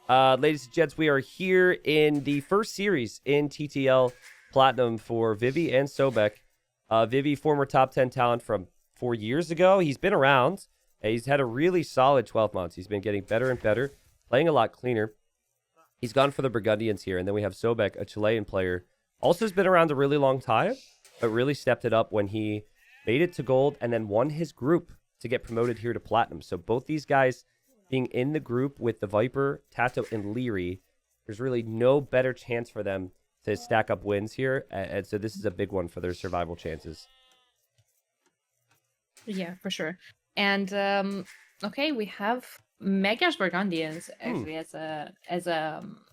Ladies and gents, we are here in the first series in TTL Platinum for Vivi and Sobek. Vivi, former top 10 talent from 4 years ago. He's been around. He's had a really solid 12 months. He's been getting better and better, playing a lot cleaner. He's gone for the Burgundians here. And then we have Sobek, a Chilean player. Also has been around a really long time, but really stepped it up when he made it to gold and then won his group to get promoted here to platinum. So both these guys being in the group with the Viper, Tato, and Leary, there's really no better chance for them to stack up wins here. And so this is a big one for their survival chances. Yeah, for sure. And okay, we have Magyar's Burgundians actually as a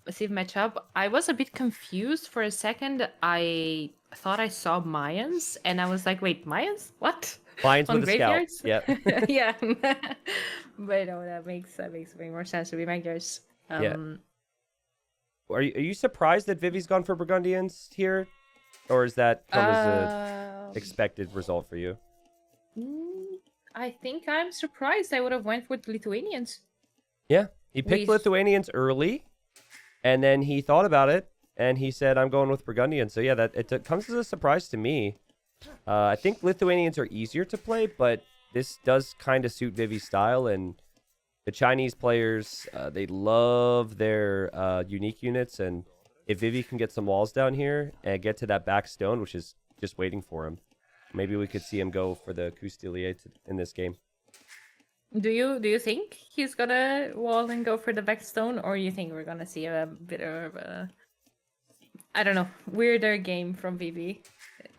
safe matchup. I was a bit confused for a second. I thought I saw Mayans, and I was like, "Wait, Mayans? What?" Lions On with a scout. graveyards? Yeah. Yeah. But no, that makes way more sense to be Magyar's. Yeah. Are you surprised that Vivi's gone for Burgundians here, or is that come as a expected result for you? I think I'm surprised. I would have went with Lithuanians. Yeah, he picked Lithuanians early, and then he thought about it, and he said, "I'm going with Burgundians." So yeah, that it comes as a surprise to me. I think Lithuanians are easier to play, but this does kind of suit Vivi's style, and the Chinese players, they love their unique units, and if Vivi can get some walls down here and get to that back stone, which is just waiting for him, maybe we could see him go for the Custelier in this game. Do you think he's gonna wall and go for the back stone, or you think we're gonna see a bit of a, I don't know, weirder game from Vivi?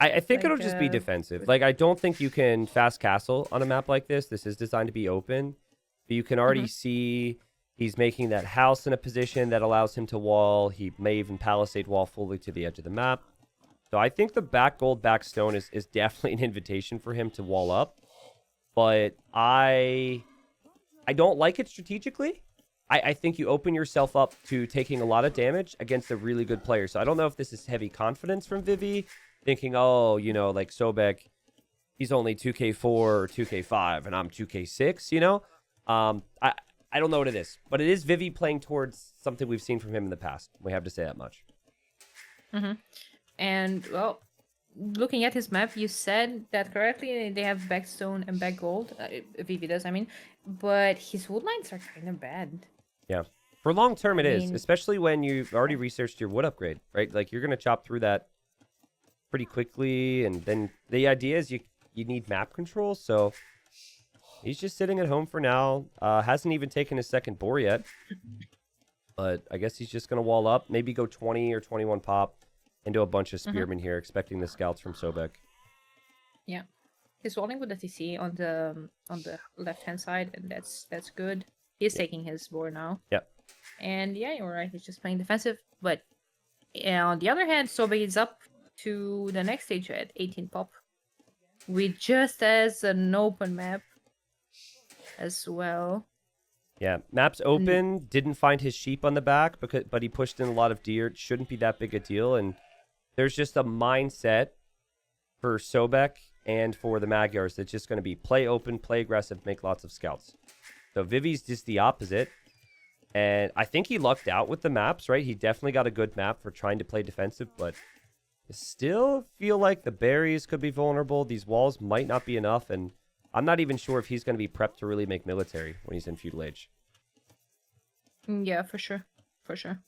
I think it'll just be defensive. Like, I don't think you can fast castle on a map like this. This is designed to be open. But you can already see he's making that house in a position that allows him to wall. He may even palisade wall fully to the edge of the map. So I think the back gold, back stone is definitely an invitation for him to wall up. But I don't like it strategically. I think you open yourself up to taking a lot of damage against a really good player. So I don't know if this is heavy confidence from Vivi, thinking, oh, you know, like Sobek, he's only 2k4 or 2k5 and I'm 2k6, you know? I don't know what it is, but it is Vivi playing towards something we've seen from him in the past. We have to say that much. And, well, looking at his map, you said that correctly. They have back stone and back gold. Vivi does, I mean. But his wood lines are kind of bad. Yeah. For long term, it is, especially when you've already researched your wood upgrade, right? Like, you're going to chop through that pretty quickly, and then the idea is you need map control, so he's just sitting at home for now. Hasn't even taken his second boar yet, but I guess he's just going to wall up, maybe go 20 or 21 pop into a bunch of spearmen here, expecting the scouts from Sobek. Yeah, he's walling with the TC on the left hand side, and that's good. He's taking his boar now. Yep. And yeah, you're right. He's just playing defensive, but on the other hand, Sobek is up to the next stage at 18 pop, with just as an open map as well. Yeah, map's open. Didn't find his sheep on the back, but he pushed in a lot of deer. It shouldn't be that big a deal. And there's just a mindset for Sobek and for the Magyars that's just going to be play open, play aggressive, make lots of scouts. So Vivi's just the opposite. And I think he lucked out with the maps, right? He definitely got a good map for trying to play defensive, but I still feel like the berries could be vulnerable. These walls might not be enough, and I'm not even sure if he's going to be prepped to really make military when he's in feudal age. Yeah, for sure. For sure.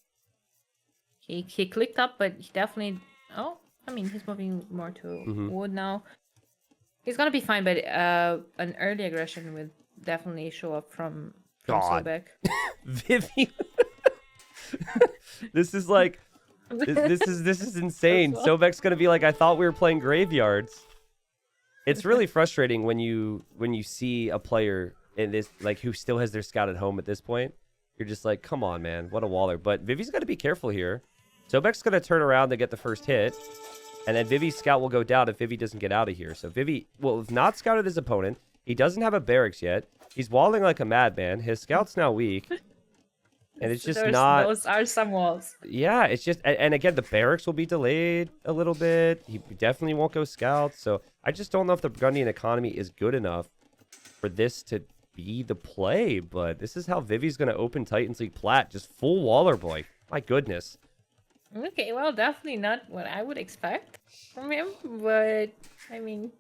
He clicked up, but he definitely... Oh, I mean, he's moving more to wood now. He's going to be fine, but an early aggression would definitely show up from Sobek. Vivi. This is like... This is insane. Sobek's going to be like, I thought we were playing graveyards. It's really frustrating when you see a player in this, like, who still has their scout at home at this point. You're just like, come on, man, what a waller. But Vivi's got to be careful here. Sobek's going to turn around to get the first hit, and then Vivi's scout will go down if Vivi doesn't get out of here. So Vivi will have not scouted his opponent. He doesn't have a barracks yet. He's walling like a madman. His scout's now weak. And it's just not... Those are some walls. Yeah, it's just... And again, the barracks will be delayed a little bit. He definitely won't go scouts. So I just don't know if the Burgundian economy is good enough for this to be the play, but this is how Vivi's going to open Titans League Plat. Just full Waller Boy. My goodness. Okay, well, definitely not what I would expect from him, but I mean,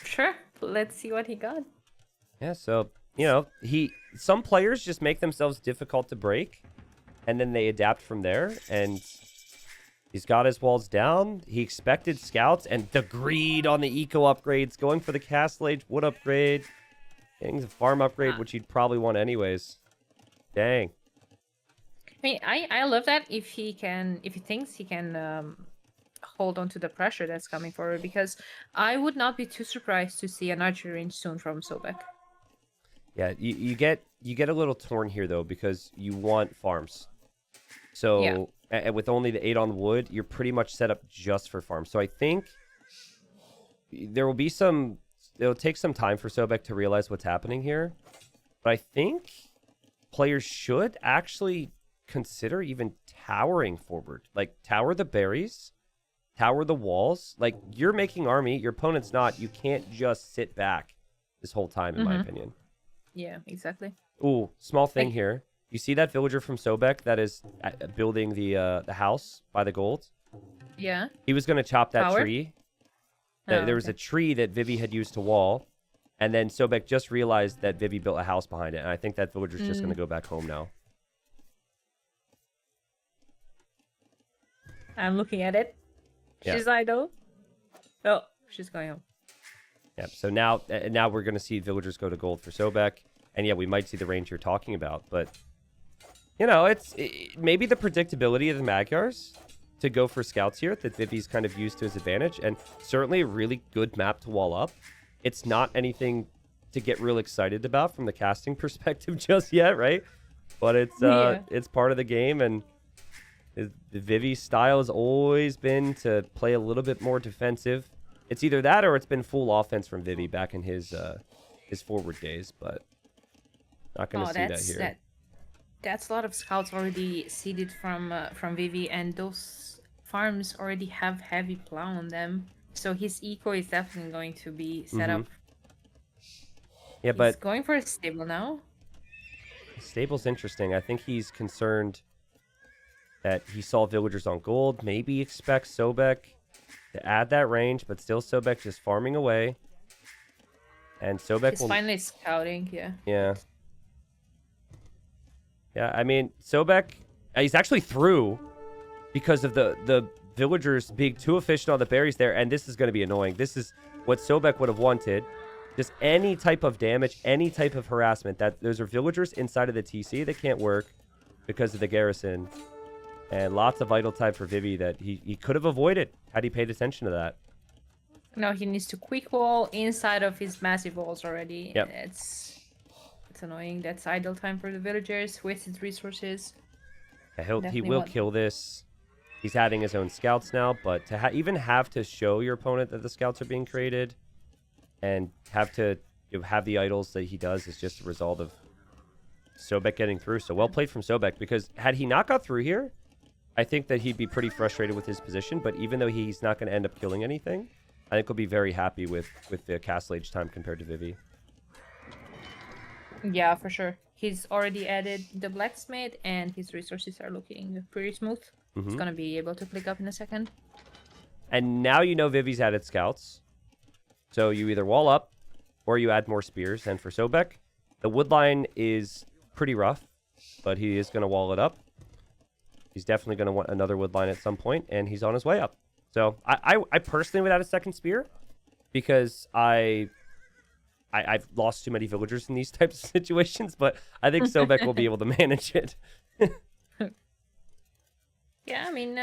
sure. Let's see what he got. Yeah, so, you know, some players just make themselves difficult to break, and then they adapt from there, and he's got his walls down. He expected scouts, and the greed on the eco upgrades, going for the Castle Age wood upgrade, getting the farm upgrade, which he'd probably want anyways. Dang. I mean, I love that if he thinks he can hold on to the pressure that's coming forward, because I would not be too surprised to see an archery range soon from Sobek. Yeah, you get a little torn here though, because you want farms. So and with only the 8 on wood, you're pretty much set up just for farms. So I think it'll take some time for Sobek to realize what's happening here. But I think players should actually consider even towering forward. Like, tower the berries, tower the walls. Like, you're making army, your opponent's not. You can't just sit back this whole time, in my opinion. Yeah, exactly. Ooh, small thing here. You see that villager from Sobek that is building the house by the gold? Yeah. He was going to chop that Power? tree. Oh, There was a tree that Vivi had used to wall, and then Sobek just realized that Vivi built a house behind it, and I think that villager's just going to go back home now. I'm looking at it. Yeah. She's idle. Oh, she's going home. Yeah, so now we're going to see villagers go to gold for Sobek, and yeah, we might see the range you're talking about, but you know, maybe the predictability of the Magyars to go for scouts here that Vivi's kind of used to his advantage, and certainly a really good map to wall up. It's not anything to get real excited about from the casting perspective just yet, right? But it's part of the game, and the Vivi style has always been to play a little bit more defensive. It's either that or it's been full offense from Vivi back in his forward days, but not going to see that here. That's a lot of scouts already seeded from Vivi, and those farms already have heavy plow on them. So his eco is definitely going to be set up. Yeah, He's going for a stable now. Stable's interesting. I think he's concerned that he saw villagers on gold. Maybe expects Sobek to add that range, but still Sobek just farming away. And Sobek He's finally scouting, yeah. Yeah. Yeah, I mean, Sobek, he's actually through because of the villagers being too efficient on the berries there, and this is going to be annoying. This is what Sobek would have wanted. Just any type of damage, any type of harassment. Those are villagers inside of the TC that can't work because of the garrison. And lots of idle time for Vivi that he could have avoided had he paid attention to that. No, he needs to quick wall inside of his massive walls already. Yep. It's annoying. That's idle time for the villagers, wasted resources. Yeah, he will kill this. He's adding his own scouts now, but to even have to show your opponent that the scouts are being created and have to have the idols that he does is just a result of Sobek getting through. So well played from Sobek, because had he not got through here, I think that he'd be pretty frustrated with his position. But even though he's not going to end up killing anything, I think he'll be very happy with the Castle Age time compared to Vivi. Yeah, for sure. He's already added the blacksmith, and his resources are looking pretty smooth. He's going to be able to click up in a second. And now you know Vivi's added scouts. So you either wall up or you add more spears. And for Sobek, the wood line is pretty rough, but he is going to wall it up. He's definitely going to want another wood line at some point, and he's on his way up. So I personally would add a second spear, because I've lost too many villagers in these types of situations, but I think Sobek will be able to manage it. Yeah, I mean,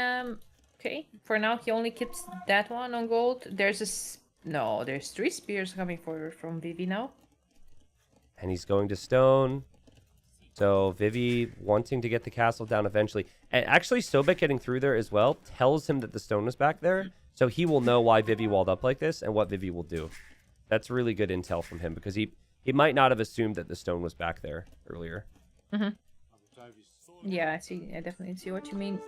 okay. For now, he only keeps that one on gold. There's 3 spears coming forward from Vivi now. And he's going to stone. So Vivi wanting to get the castle down eventually. And actually, Sobek getting through there as well tells him that the stone was back there. So he will know why Vivi walled up like this and what Vivi will do. That's really good intel from him, because he might not have assumed that the stone was back there earlier. Yeah, I definitely see what you mean.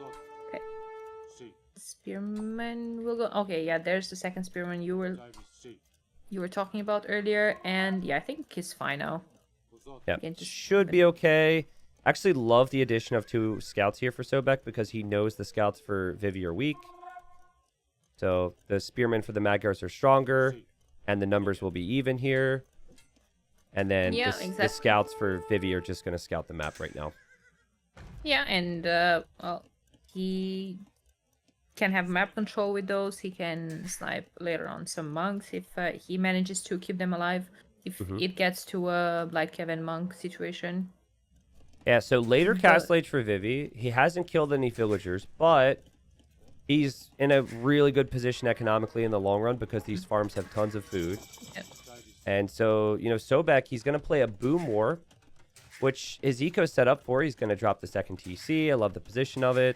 Okay. Spearman will go. Okay, yeah, there's the second spearman you were talking about earlier, and yeah, I think he's fine now. Yeah, can just should be okay. Actually love the addition of 2 scouts here for Sobek because he knows the scouts for Vivi are weak. So the spearmen for the Magyars are stronger, and the numbers will be even here. And then Yeah, the exactly. scouts for Vivi are just going to scout the map right now. Yeah, and well, he can have map control with those. He can snipe later on some monks if he manages to keep them alive. If it gets to a Blight Kevin monk situation. Yeah, so later But- cast late for Vivi. He hasn't killed any villagers, but he's in a really good position economically in the long run because these farms have tons of food. Yep. And so, Sobek, he's going to play a Boom War, which his eco's set up for. He's going to drop the second TC. I love the position of it.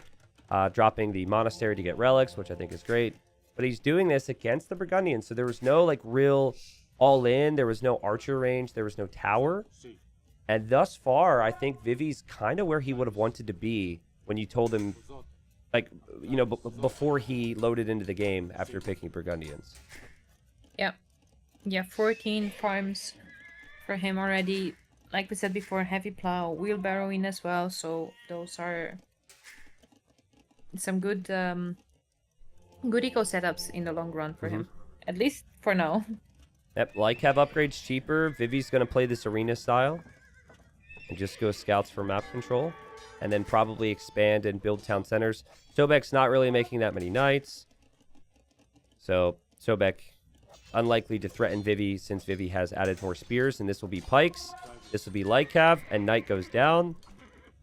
Dropping the Monastery to get relics, which I think is great. But he's doing this against the Burgundians, so there was no, real all-in. There was no archer range. There was no tower. And thus far, I think Vivi's kind of where he would have wanted to be when you told him, before he loaded into the game after picking Burgundians. Yeah. Yeah, 14 farms for him already. Like we said before, heavy plow, wheelbarrow in as well. So those are some good good eco setups in the long run for him. At least for now. Yep, Lycav upgrades cheaper. Vivi's going to play this arena style and just go scouts for map control. And then probably expand and build town centers. Sobek's not really making that many knights. So Sobek, unlikely to threaten Vivi since Vivi has added more spears. And this will be pikes. This will be Lycav. And knight goes down.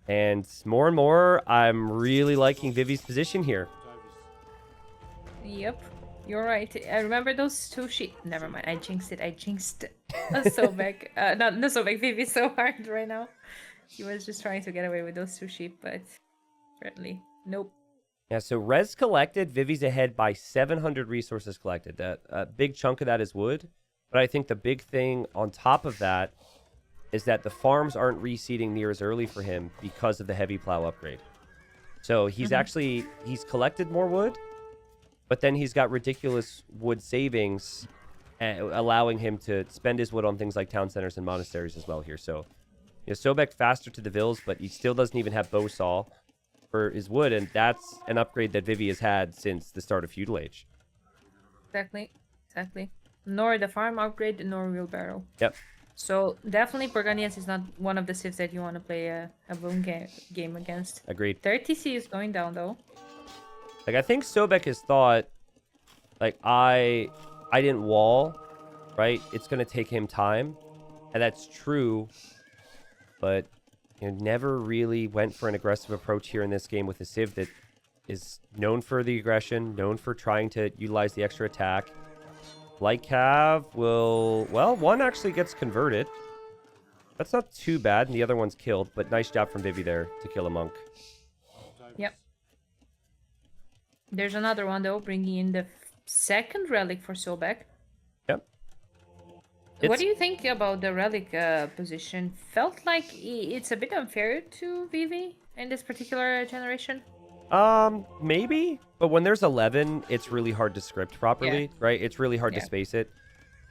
And more, I'm really liking Vivi's position here. Yep, you're right. I remember those 2 sheep. Never mind, I jinxed it. Sobek. Not Sobek, Vivi so hard right now. He was just trying to get away with those 2 sheep, but apparently, nope. Yeah, so res collected, Vivi's ahead by 700 resources collected. A big chunk of that is wood. But I think the big thing on top of that is that the farms aren't reseeding near as early for him because of the heavy plow upgrade. So he's he's collected more wood, but then he's got ridiculous wood savings, allowing him to spend his wood on things like town centers and monasteries as well here. So Sobek faster to the vills, but he still doesn't even have bow saw for his wood, and that's an upgrade that Vivi has had since the start of Feudal Age. Exactly. Nor the farm upgrade, nor wheelbarrow. Yep. So definitely Burgundians is not one of the civs that you want to play a boom game against. Agreed. Their TC is going down though. I think Sobek has thought, I didn't wall, right? It's going to take him time, and that's true, but never really went for an aggressive approach here in this game with a civ that is known for the aggression, known for trying to utilize the extra attack. Lycav will... Well, one actually gets converted. That's not too bad, and the other one's killed, but nice job from Vivi there to kill a monk. Yep. There's another one, though, bringing in the second relic for Sobek. Yep. What do you think about the relic position? Felt like it's a bit unfair to Vivi in this particular generation? Maybe, but when there's 11, it's really hard to script properly, right? It's really hard to space it.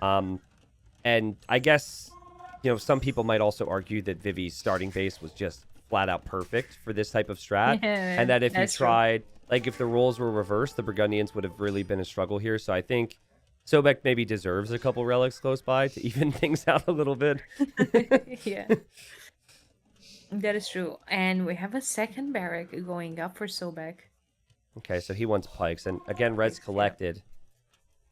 And I guess, some people might also argue that Vivi's starting base was just flat out perfect for this type of strat. And that if you tried, if the roles were reversed, the Burgundians would have really been a struggle here. So I think Sobek maybe deserves a couple relics close by to even things out a little bit. Yeah. That is true. And we have a second barrack going up for Sobek. Okay, so he wants pikes. And again, res collected.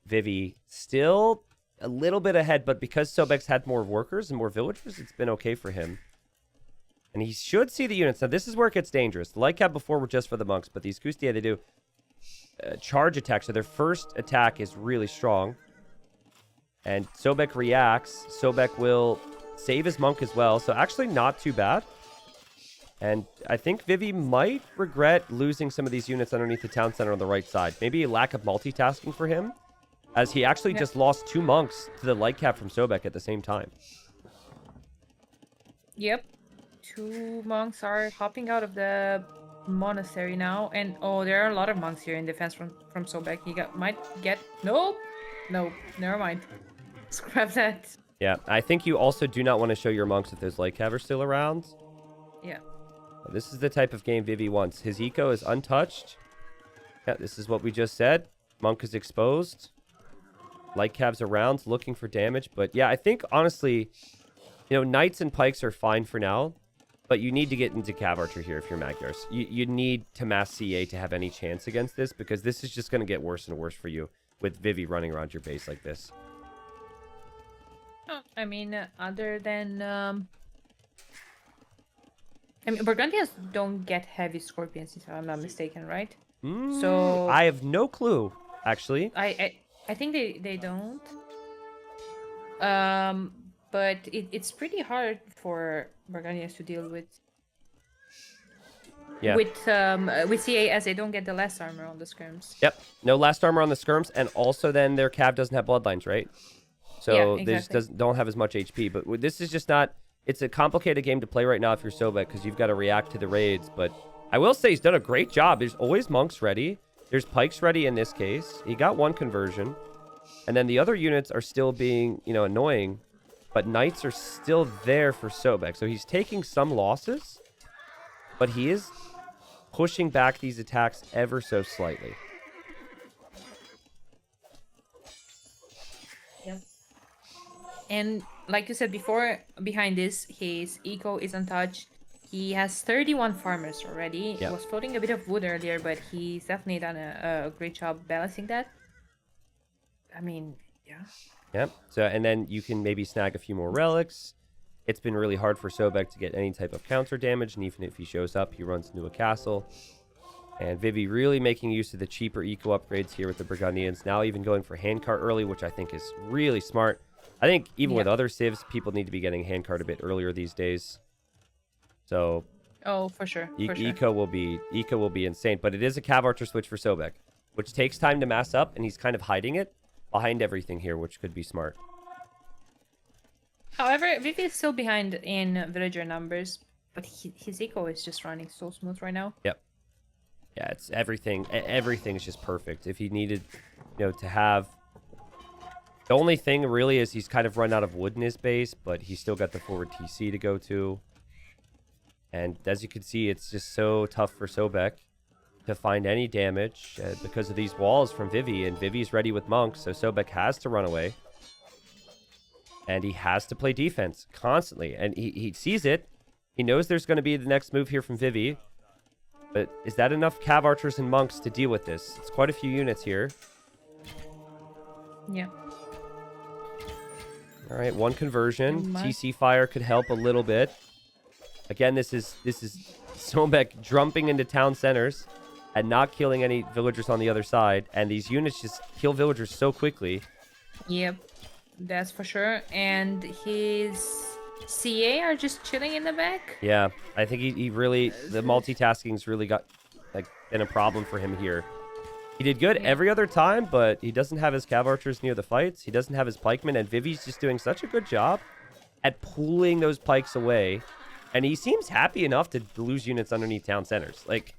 Vivi still a little bit ahead, but because Sobek's had more workers and more villagers, it's been okay for him. And he should see the units. Now, this is where it gets dangerous. The Lycav before were just for the monks, but these Kustia, they do charge attacks. So their first attack is really strong. And Sobek reacts. Sobek will save his monk as well. So actually not too bad. And I think Vivi might regret losing some of these units underneath the town center on the right side. Maybe a lack of multitasking for him, as he actually just lost 2 monks to the Lycav from Sobek at the same time. Yep. 2 monks are hopping out of the monastery now. And, there are a lot of monks here in defense from Sobek. He might get... Nope. Nope. Never mind. Scrap that. Yeah, I think you also do not want to show your monks if those light cav are still around. Yeah. This is the type of game Vivi wants. His eco is untouched. Yeah, this is what we just said. Monk is exposed. Light cav's around, looking for damage. But yeah, I think, honestly, knights and pikes are fine for now. But you need to get into cav archer here if you're Magnus. You need to mass CA to have any chance against this, because this is just going to get worse and worse for you with Vivi running around your base like this. Oh, I mean, other than... I mean, Burgundians don't get heavy scorpions, if I'm not mistaken, right? So I have no clue, actually. I think they don't. But it's pretty hard for Burgundians to deal with. Yeah. With CA, as they don't get the last armor on the skirms. Yep. No last armor on the skirms, and also then their cav doesn't have bloodlines, right? So Yeah, they just don't have as much HP. But this is just not... It's a complicated game to play right now if you're Sobek, because you've got to react to the raids. But I will say he's done a great job. There's always monks ready. There's pikes ready in this case. He got one conversion. And then the other units are still being, annoying. But knights are still there for Sobek. So he's taking some losses. But he is pushing back these attacks ever so slightly. Yep. And like you said before, behind this, his eco is untouched. He has 31 farmers already. Yep. He was floating a bit of wood earlier, but he's definitely done a great job balancing that. I mean, yeah. Yep. So, and then you can maybe snag a few more relics. It's been really hard for Sobek to get any type of counter damage, and even if he shows up, he runs into a castle. And Vivi really making use of the cheaper eco upgrades here with the Burgundians. Now even going for handcart early, which I think is really smart. I think even with other civs, people need to be getting handcart a bit earlier these days. So, oh, for sure. Eco will be insane. But it is a cav archer switch for Sobek, which takes time to mass up, and he's kind of hiding it behind everything here, which could be smart. However, Vivi is still behind in villager numbers, but his eco is just running so smooth right now. Yep. Yeah, it's everything. Everything is just perfect. If he needed, to have... The only thing really is he's kind of run out of wood in his base, but he's still got the forward TC to go to. And as you can see, it's just so tough for Sobek to find any damage because of these walls from Vivi. And Vivi's ready with monks, so Sobek has to run away. And he has to play defense constantly. And he sees it. He knows there's going to be the next move here from Vivi. But is that enough cav archers and monks to deal with this? It's quite a few units here. Yeah. All right, one conversion. TC fire could help a little bit. Again, this is Sobek jumping into town centers and not killing any villagers on the other side. And these units just kill villagers so quickly. Yep, that's for sure. And his CA are just chilling in the back. Yeah, I think he really... The multitasking's really been a problem for him here. He did good every other time, but he doesn't have his cav archers near the fights. He doesn't have his pikemen, and Vivi's just doing such a good job at pulling those pikes away. And he seems happy enough to lose units underneath town centers. Like,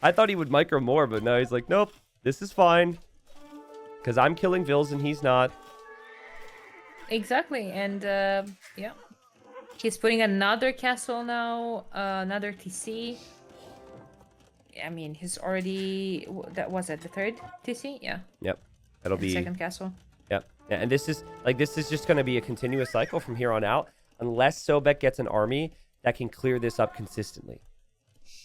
I thought he would micro more, but no, he's like, nope, this is fine. Because I'm killing vills and he's not. Exactly, and yeah. He's putting another castle now, another TC. I mean, he's already... That was it, the third TC? Yeah. Yep. That'll be... Second castle. Yep. Yeah, and this is just going to be a continuous cycle from here on out. Unless Sobek gets an army that can clear this up consistently.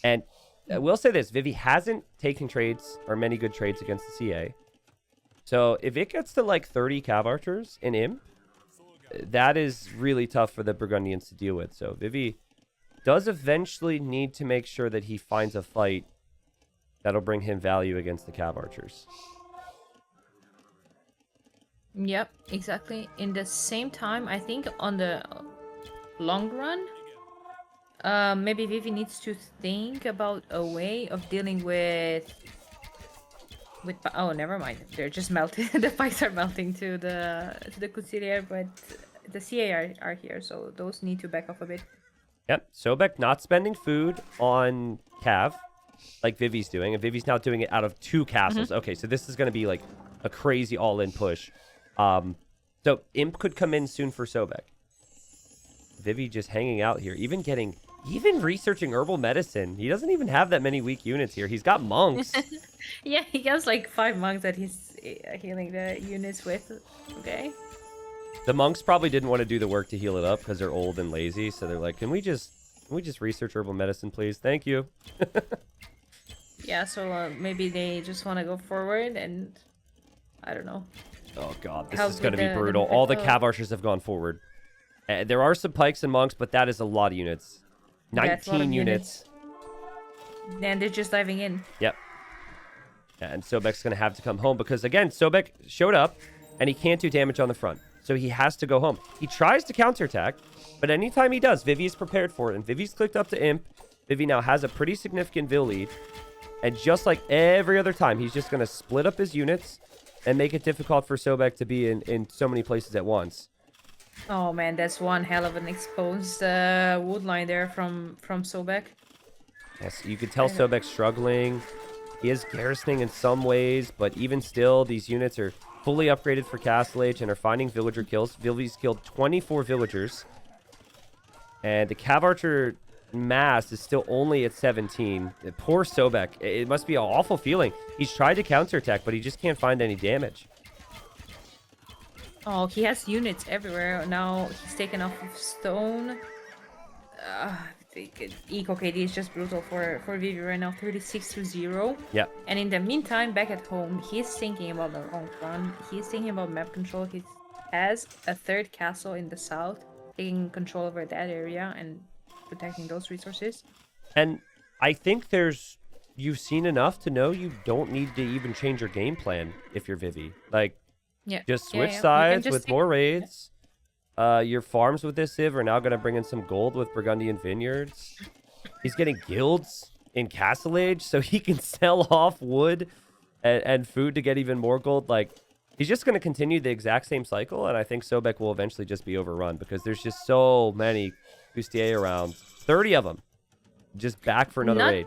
And I will say this, Vivi hasn't taken trades or many good trades against the CA. So if it gets to like 30 cav archers in him, that is really tough for the Burgundians to deal with. So Vivi does eventually need to make sure that he finds a fight that'll bring him value against the cav archers. Yep, exactly. In the same time, I think on the long run, maybe Vivi needs to think about a way of dealing with oh, never mind. They're just melting. The pikes are melting to the Couturier, but the CA are here, so those need to back off a bit. Yep, Sobek not spending food on cav like Vivi's doing, and Vivi's now doing it out of 2 castles. Okay, so this is going to be like a crazy all-in push. So Imp could come in soon for Sobek. Vivi just hanging out here, even researching herbal medicine. He doesn't even have that many weak units here. He's got monks. Yeah, he has like 5 monks that he's healing the units with. Okay. The monks probably didn't want to do the work to heal it up because they're old and lazy. So they're like, can we just research herbal medicine, please? Thank you. Yeah, so maybe they just want to go forward and I don't know. Oh god, this Help is going to with be the brutal. All the cav archers have gone forward. There are some pikes and monks, but that is a lot of units. That's a lot 19 of units. And they're just diving in. Yep. And Sobek's going to have to come home because, again, Sobek showed up and he can't do damage on the front. So he has to go home. He tries to counterattack, but anytime he does, Vivi is prepared for it. And Vivi's clicked up to Imp. Vivi now has a pretty significant Vil lead. And just like every other time, he's just going to split up his units and make it difficult for Sobek to be in so many places at once. Oh man, that's one hell of an exposed wood line there from Sobek. Yes, you could tell Sobek's struggling. He is garrisoning in some ways, but even still, these units are fully upgraded for Castle Age and are finding villager kills. Vivi's killed 24 villagers. And the Cav Archer mass is still only at 17. Poor Sobek. It must be an awful feeling. He's tried to counterattack, but he just can't find any damage. Oh, he has units everywhere. Now he's taken off of stone. Eco KD is just brutal for Vivi right now, 36-0. Yeah. And in the meantime, back at home, he's thinking about the long run. He's thinking about map control. He has a third castle in the south, taking control over that area and protecting those resources. And I think you've seen enough to know you don't need to even change your game plan if you're Vivi. Like, yeah, just switch sides with more raids. Yeah. Your farms with this Civ are now going to bring in some gold with Burgundian Vineyards. He's getting guilds in Castle Age, so he can sell off wood and food to get even more gold. Like, he's just going to continue the exact same cycle, and I think Sobek will eventually just be overrun because there's just so many Bustier around. 30 of them. Just back for another raid.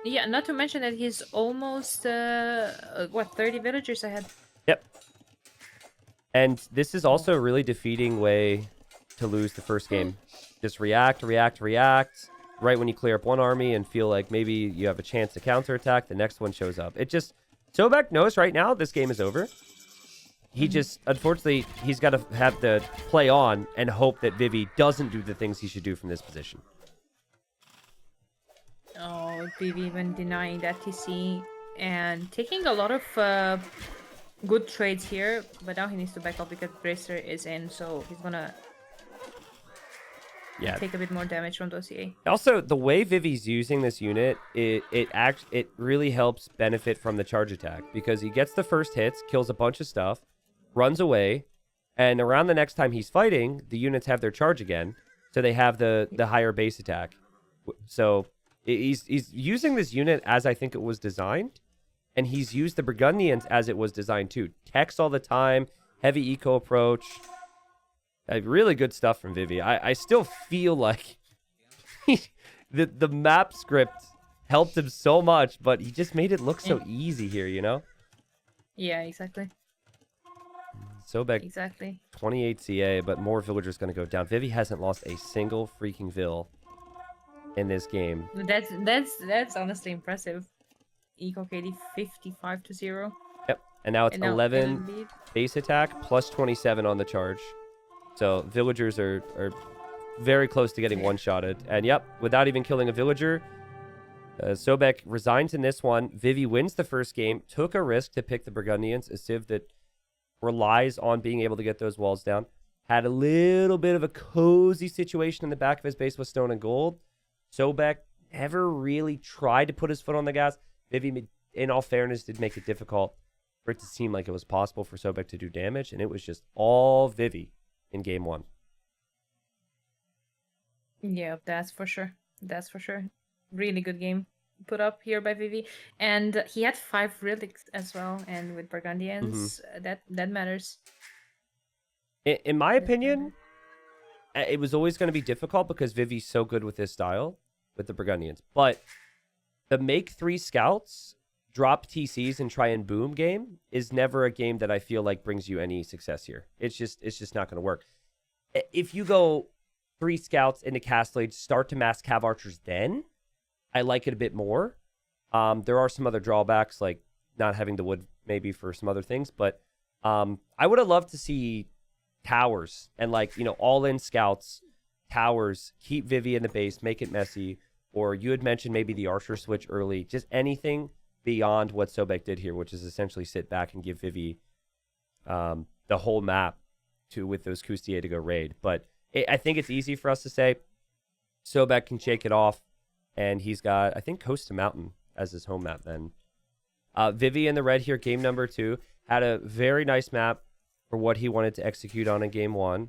Yeah, not to mention that he's almost, 30 villagers ahead. Yep. And this is also a really defeating way to lose the first game. Just react. Right when you clear up one army and feel like maybe you have a chance to counterattack, the next one shows up. Sobek knows right now this game is over. He just, unfortunately, he's got to have to play on and hope that Vivi doesn't do the things he should do from this position. Oh, Vivi even denying that TC and taking a lot of good trades here, but now he needs to back up because Bracer is in, so he's gonna take a bit more damage from Dossier. Also, the way Vivi's using this unit, it really helps benefit from the charge attack because he gets the first hits, kills a bunch of stuff, runs away, and around the next time he's fighting, the units have their charge again, so they have the higher base attack. So he's using this unit as I think it was designed. And he's used the Burgundians as it was designed too. Techs all the time, heavy eco approach. Really good stuff from Vivi. I still feel like the map script helped him so much, but he just made it look so easy here, you know? Yeah, exactly. Sobek, exactly. 28 CA, but more villagers going to go down. Vivi hasn't lost a single freaking Vil in this game. That's honestly impressive. Eco KD 55-0. Yep. And now it's 11 base attack plus 27 on the charge. So villagers are very close to getting one-shotted. And yep, without even killing a villager, Sobek resigns in this one. Vivi wins the first game, took a risk to pick the Burgundians, a civ that relies on being able to get those walls down. Had a little bit of a cozy situation in the back of his base with stone and gold. Sobek never really tried to put his foot on the gas. Vivi, in all fairness, did make it difficult for it to seem like it was possible for Sobek to do damage, and it was just all Vivi in game one. Yeah, that's for sure. That's for sure. Really good game put up here by Vivi. And he had 5 relics as well, and with Burgundians, that matters. In my opinion, it was always going to be difficult because Vivi's so good with his style, with the Burgundians. But the make 3 scouts drop TCs and try and boom game is never a game that I feel like brings you any success here. It's just not going to work. If you go 3 scouts into Castle Age, start to mass Cav Archers, then I like it a bit more. There are some other drawbacks, like not having the wood maybe for some other things, but I would have loved to see towers and like, all in scouts, towers, keep Vivi in the base, make it messy. Or you had mentioned maybe the Archer switch early, just anything beyond what Sobek did here, which is essentially sit back and give Vivi the whole map with those Kustier to go raid. But I think it's easy for us to say Sobek can shake it off, and he's got, I think, Coast to Mountain as his home map then. Vivi in the red here, game number 2, had a very nice map for what he wanted to execute on in game 1.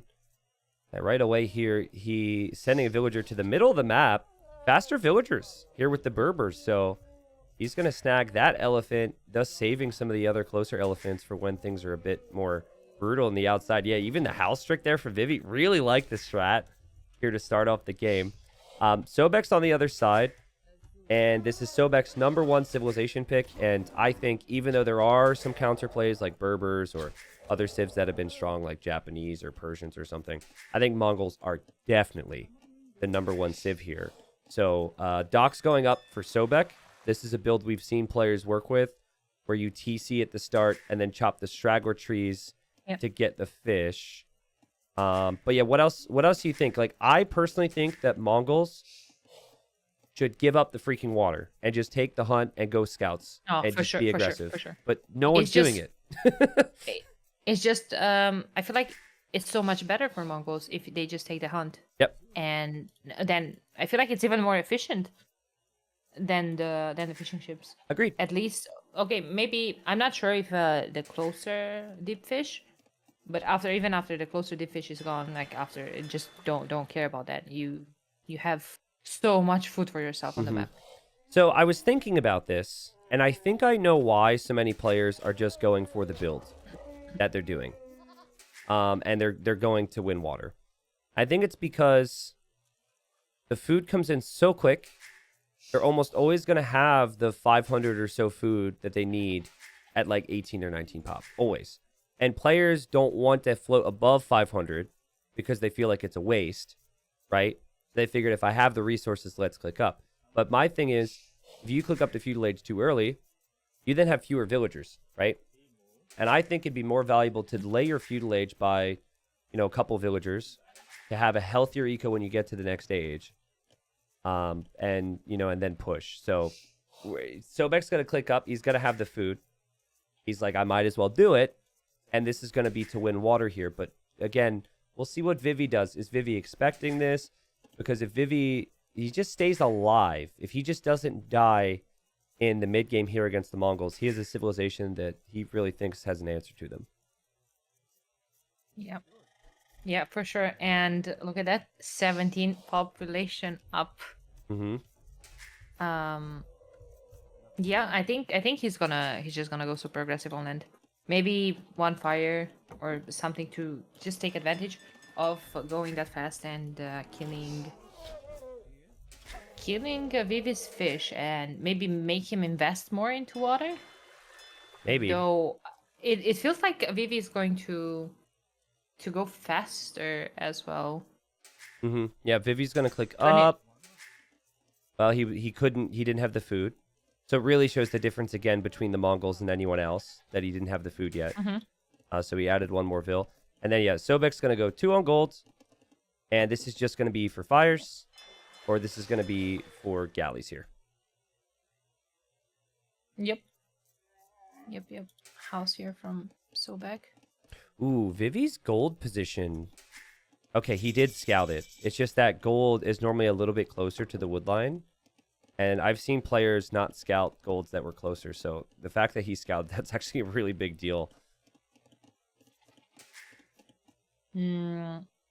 And right away here, he sending a villager to the middle of the map. Faster villagers here with the Berbers, so he's going to snag that elephant, thus saving some of the other closer elephants for when things are a bit more brutal on the outside. Yeah, even the house trick there for Vivi. Really like the strat here to start off the game. Sobek's on the other side, and this is Sobek's #1 civilization pick, and I think even though there are some counterplays like Berbers or other civs that have been strong like Japanese or Persians or something, I think Mongols are definitely the #1 civ here. So Doc's going up for Sobek. This is a build we've seen players work with where you TC at the start and then chop the straggler trees to get the fish. But yeah, what else do you think? Like, I personally think that Mongols should give up the freaking water and just take the hunt and go scouts and just be aggressive. For sure. But no one's doing it. It's just, I feel like it's so much better for Mongols if they just take the hunt. Yep. And then I feel like it's even more efficient than the fishing ships. Agreed. At least, okay, maybe I'm not sure if the closer deep fish, but even after the closer deep fish is gone, like after, just don't care about that. You have so much food for yourself on the map. So I was thinking about this, and I think I know why so many players are just going for the build that they're doing. And they're going to win water. I think it's because the food comes in so quick. They're almost always going to have the 500 or so food that they need at like 18 or 19 pop. Always. And players don't want to float above 500 because they feel like it's a waste, right? They figured if I have the resources, let's click up. But my thing is, if you click up to feudal age too early, you then have fewer villagers, right? And I think it'd be more valuable to delay your feudal age by, a couple villagers to have a healthier eco when you get to the next age. And then push. So Sobek's going to click up. He's going to have the food. He's like, I might as well do it. And this is going to be to win water here. But again, we'll see what Vivi does. Is Vivi expecting this? Because if Vivi, he just stays alive. If he just doesn't die in the mid game here against the Mongols, he has a civilization that he really thinks has an answer to them. Yep. Yeah, for sure. And look at that, 17 population up. Mm-hmm. Yeah, I think he's just gonna go super aggressive on end. Maybe one fire or something to just take advantage of going that fast and killing Vivi's fish and maybe make him invest more into water. Maybe. Though it feels like Vivi is going to go faster as well. Mm-hmm. Yeah, Vivi's gonna click up. Well, he didn't have the food. So it really shows the difference again between the Mongols and anyone else that he didn't have the food yet. Mm-hmm. So he added one more vill. And then, yeah, Sobek's going to go 2 on golds. And this is just going to be for fires. Or this is going to be for galleys here. Yep. House here from Sobek. Ooh, Vivi's gold position. Okay, he did scout it. It's just that gold is normally a little bit closer to the wood line. And I've seen players not scout golds that were closer. So the fact that he scouted, that's actually a really big deal.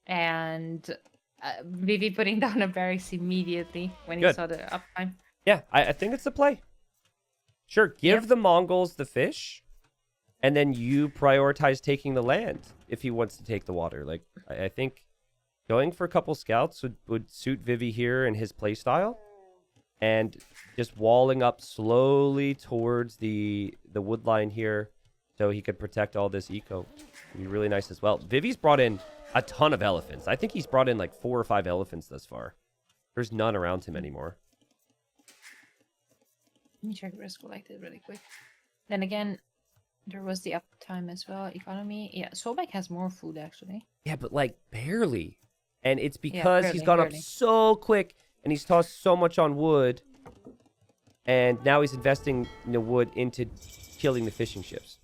And Vivi putting down a barracks immediately when he saw the uptime. Yeah, I think it's the play. Sure, give the Mongols the fish, and then you prioritize taking the land if he wants to take the water. Like, I think going for a couple scouts would suit Vivi here and his play style. and just walling up slowly towards the wood line here so he could protect all this eco. It'd be really nice as well. Vivi's brought in a ton of elephants. I think he's brought in like 4 or 5 elephants thus far. There's none around him anymore. Let me check risk collected really quick. Then again, there was the uptime as well. Economy. Yeah, Sobek has more food actually. Yeah, but like barely. And it's because he's gone barely. up so quick and he's tossed so much on wood. And now he's investing wood into killing the fishing ships.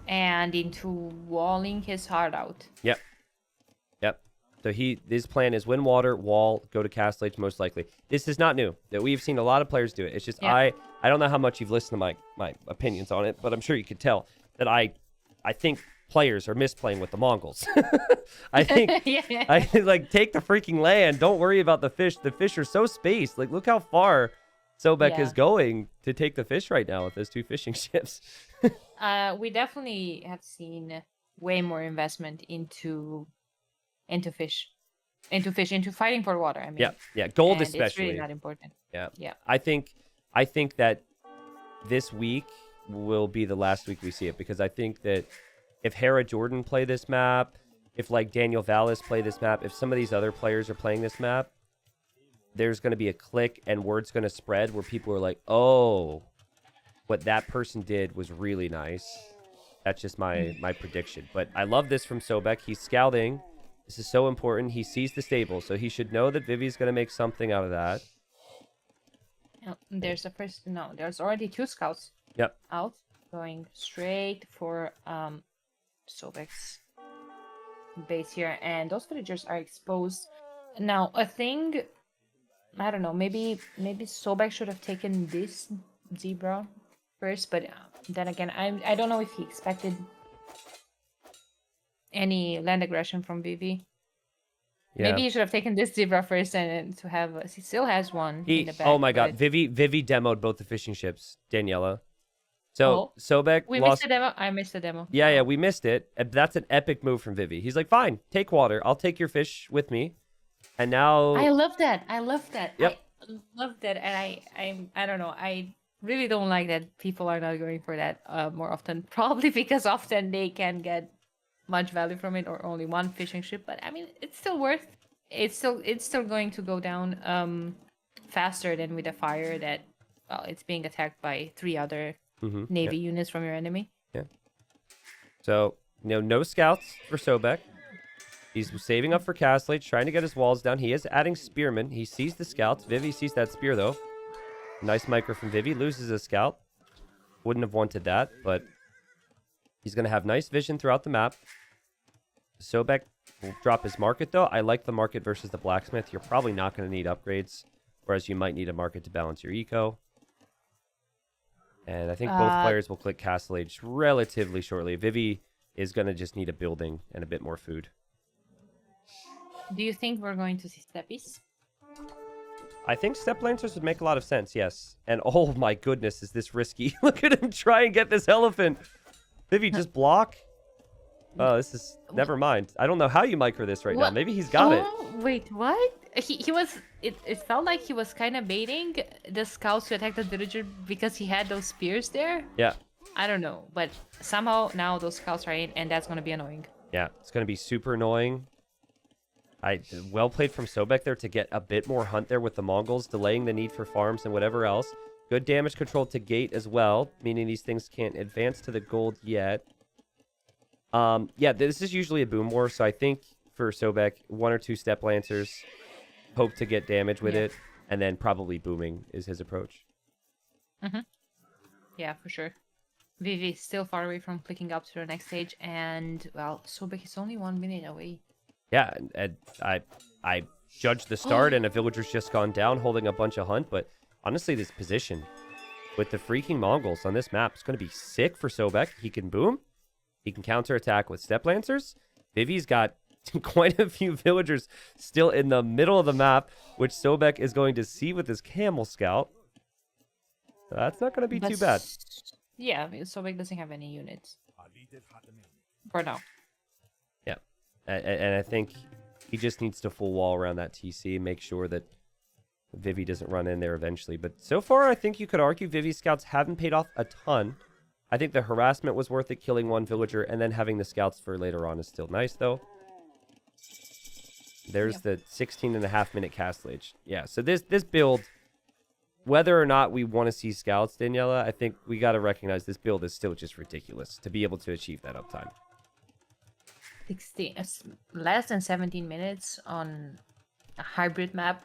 And into walling his heart out. Yep. So his plan is win water, wall, go to Castle Age most likely. This is not new. That we've seen a lot of players do it. It's just I don't know how much you've listened to my opinions on it, but I'm sure you could tell that I think players are misplaying with the Mongols. I think I like take the freaking land. Don't worry about the fish. The fish are so spaced. Like look how far Sobek is going to take the fish right now with those 2 fishing ships. We definitely have seen way more investment into fish, into fighting for water. I mean, yeah, gold and especially. It's really not important. Yeah. I think that this week will be the last week we see it, because I think that if Hera Jordan play this map, if like Daniel Vallis play this map, if some of these other players are playing this map, there's going to be a click and word's going to spread where people are like, oh, what that person did was really nice. That's just my prediction. But I love this from Sobek. He's scouting. This is so important. He sees the stable, so he should know that Vivi's going to make something out of that. There's there's already 2 scouts out, going straight for Sobek's base here, and those villagers are exposed. Now, a thing, I don't know, maybe Sobek should have taken this zebra first, but then again, I don't know if he expected any land aggression from Vivi. Yeah. Maybe he should have taken this zebra first, and to have he still has one in the back. Oh my god, Vivi demoed both the fishing ships, Daniela. So Sobek we lost... missed the demo. I missed the demo. Yeah, we missed it. That's an epic move from Vivi. He's like, fine, take water. I'll take your fish with me. And now I love that. Yep. I love that, and I don't know. I really don't like that people are not going for that more often. Probably because often they can get much value from it, or only one fishing ship. But I mean, it's still worth. It's still going to go down faster than with a fire that it's being attacked by 3 other Navy units from your enemy. Yeah. So no scouts for Sobek. He's saving up for Castle Age, trying to get his walls down. He is adding spearmen. He sees the scouts. Vivi sees that spear though. Nice micro from Vivi. Loses a scout. Wouldn't have wanted that, but he's going to have nice vision throughout the map. Sobek will drop his market, though. I like the market versus the blacksmith. You're probably not going to need upgrades, whereas you might need a market to balance your eco. And I think both players will click Castle Age relatively shortly. Vivi is going to just need a building and a bit more food. Do you think we're going to see steppies? I think step lancers would make a lot of sense, yes. And oh my goodness, is this risky. Look at him try and get this elephant. Vivi, just block. Oh, this is... Never mind. I don't know how you micro this right now. Maybe he's got it. Wait, what? He was... It felt like he was kind of baiting the scouts to attack the villager because he had those spears there. Yeah. I don't know, but somehow now those scouts are in, and that's going to be annoying. Yeah, it's going to be super annoying. Well played from Sobek there to get a bit more hunt there with the Mongols, delaying the need for farms and whatever else. Good damage control to gate as well, meaning these things can't advance to the gold yet. Yeah, this is usually a boom war, so I think for Sobek, 1 or 2 step lancers, hope to get damage with it, and then probably booming is his approach. Yeah, for sure. Vivi is still far away from clicking up to the next stage, and well, Sobek is only 1 minute away. Yeah, and I judged the start, and a villager's just gone down holding a bunch of hunt, but honestly, this position with the freaking Mongols on this map is going to be sick for Sobek. He can boom. He can counterattack with step lancers. Vivi's got quite a few villagers still in the middle of the map, which Sobek is going to see with his camel scout. So that's not going to be too bad. Yeah, Sobek doesn't have any units for now. Yeah, and I think he just needs to full wall around that TC, make sure that Vivi doesn't run in there eventually. But so far, I think you could argue Vivi's scouts haven't paid off a ton. I think the harassment was worth it, killing one villager, and then having the scouts for later on is still nice, though. There's the 16.5-minute cast age. Yeah, so this build, whether or not we want to see scouts, Daniela, I think we got to recognize this build is still just ridiculous to be able to achieve that uptime. 16, less than 17 minutes on a hybrid map.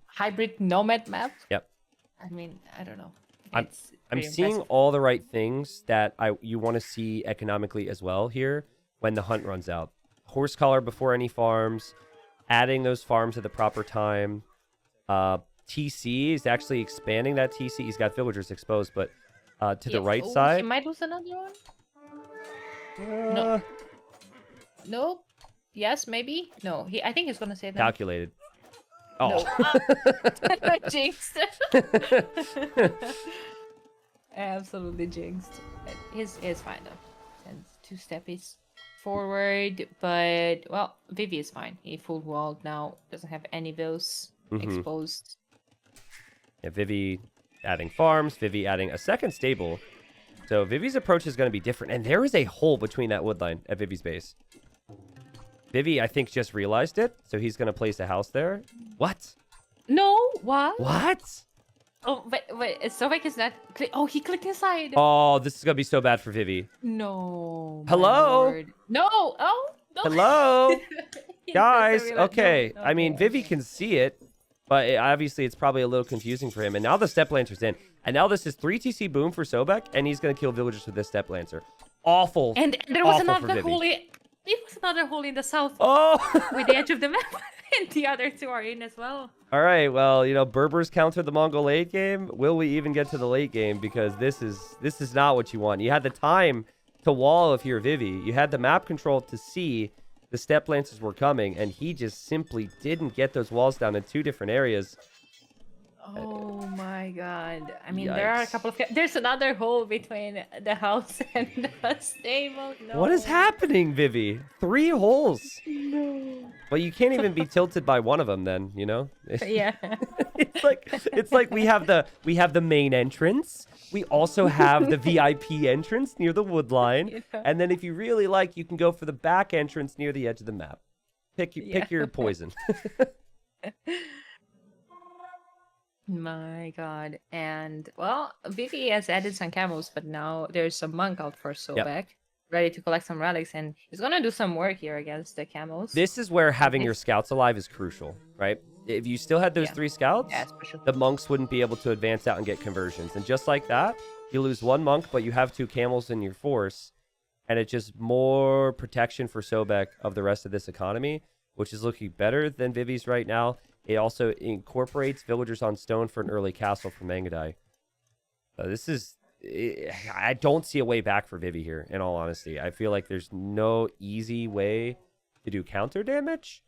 Hybrid nomad map? Yep. I mean, I don't know. I'm seeing all the right things that you want to see economically as well here when the hunt runs out. Horse collar before any farms, adding those farms at the proper time. TC is actually expanding that TC. He's got villagers exposed, but to the right side. He might lose another one? No. Nope. Yes, maybe. No, I think he's gonna say that. Calculated. Oh. No. I jinxed. Absolutely jinxed. His is fine though. And 2 steppies forward, but well, Vivi is fine. He full walled now. Doesn't have any bills exposed. Yeah, Vivi adding farms. Vivi adding a second stable. So Vivi's approach is going to be different. And there is a hole between that wood line at Vivi's base. Vivi, I think, just realized it, so he's going to place a house there. What? No, what? What? Oh, wait, Sobek is not... Oh, he clicked inside. Oh, this is going to be so bad for Vivi. No. Hello? No. Oh, no. Hello? Guys, realize... okay. No. I mean, Vivi can see it, but obviously it's probably a little confusing for him. And now the Step Lancer's in. And now this is 3 TC boom for Sobek, and he's going to kill villagers with this Step Lancer. Awful. And there was awful another holy... It was another hole in the south. Oh! With the edge of the map. And the other 2 are in as well. All right, well, Berbers countered the Mongol late game. Will we even get to the late game? Because this is not what you want. You had the time to wall if you're Vivi. You had the map control to see the Step Lancers were coming, and he just simply didn't get those walls down in 2 different areas. Oh my god. I mean, there are a couple of... There's another hole between the house and the stable. No. What is happening, Vivi? 3 holes. No. Well, you can't even be tilted by one of them then, Yeah. It's like we have the main entrance. We also have the VIP entrance near the wood line. Yeah. And then if you really like, you can go for the back entrance near the edge of the map. Pick your poison. My god. And well, Vivi has added some camels, but now there's a monk out for Sobek, ready to collect some relics, and he's gonna do some work here against the camels. This is where having your scouts alive is crucial, right? If you still had those 3 scouts, the monks wouldn't be able to advance out and get conversions. And just like that, you lose 1 monk, but you have 2 camels in your force, and it's just more protection for Sobek of the rest of this economy, which is looking better than Vivi's right now. It also incorporates villagers on stone for an early castle for Mangadai. I don't see a way back for Vivi here, in all honesty. I feel like there's no easy way to do counter damage.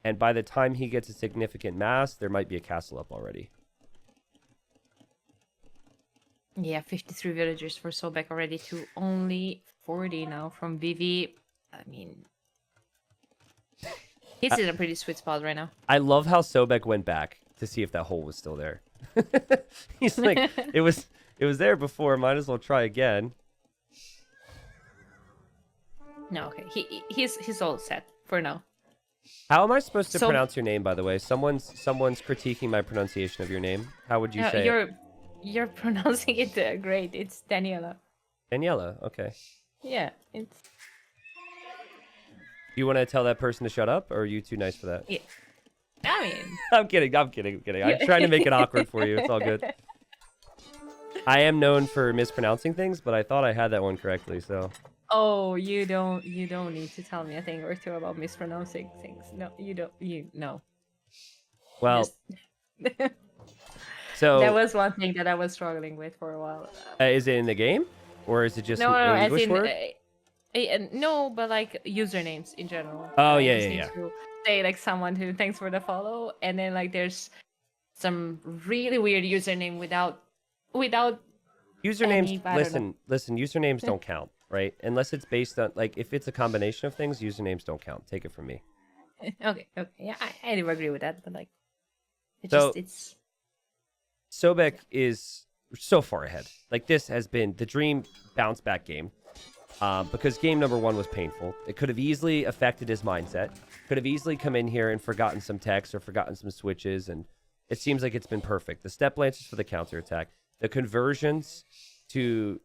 And by the time he gets a significant mass, there might be a castle up already. Yeah, 53 villagers for Sobek already to only 40 now from Vivi. I mean... He's in a pretty sweet spot right now. I love how Sobek went back to see if that hole was still there. He's like, it was there before. Might as well try again. No, okay. He's all set for now. How am I supposed to pronounce your name, by the way? Someone's critiquing my pronunciation of your name. How would you say it? You're pronouncing it great. It's Daniela. Daniela, okay. Yeah, it's... You want to tell that person to shut up, or are you too nice for that? Yeah. I mean... I'm kidding. I'm trying to make it awkward for you. It's all good. I am known for mispronouncing things, but I thought I had that one correctly, so... Oh, you don't need to tell me a thing or 2 about mispronouncing things. No, you don't. No. Well... So... That was one thing that I was struggling with for a while. Is it in the game? Or is it just no, an English word? No, but like usernames in general. Oh, yeah. To say like someone who thanks for the follow, and then like there's some really weird username without usernames. Listen. Usernames don't count, right? Unless it's based on like if it's a combination of things, usernames don't count. Take it from me. Okay. Yeah, I do agree with that, but like It's Sobek is so far ahead. Like, this has been the dream bounce back game. Because game number 1 was painful. It could have easily affected his mindset. Could have easily come in here and forgotten some techs or forgotten some switches, and it seems like it's been perfect. The step lancers for the counterattack, the conversions to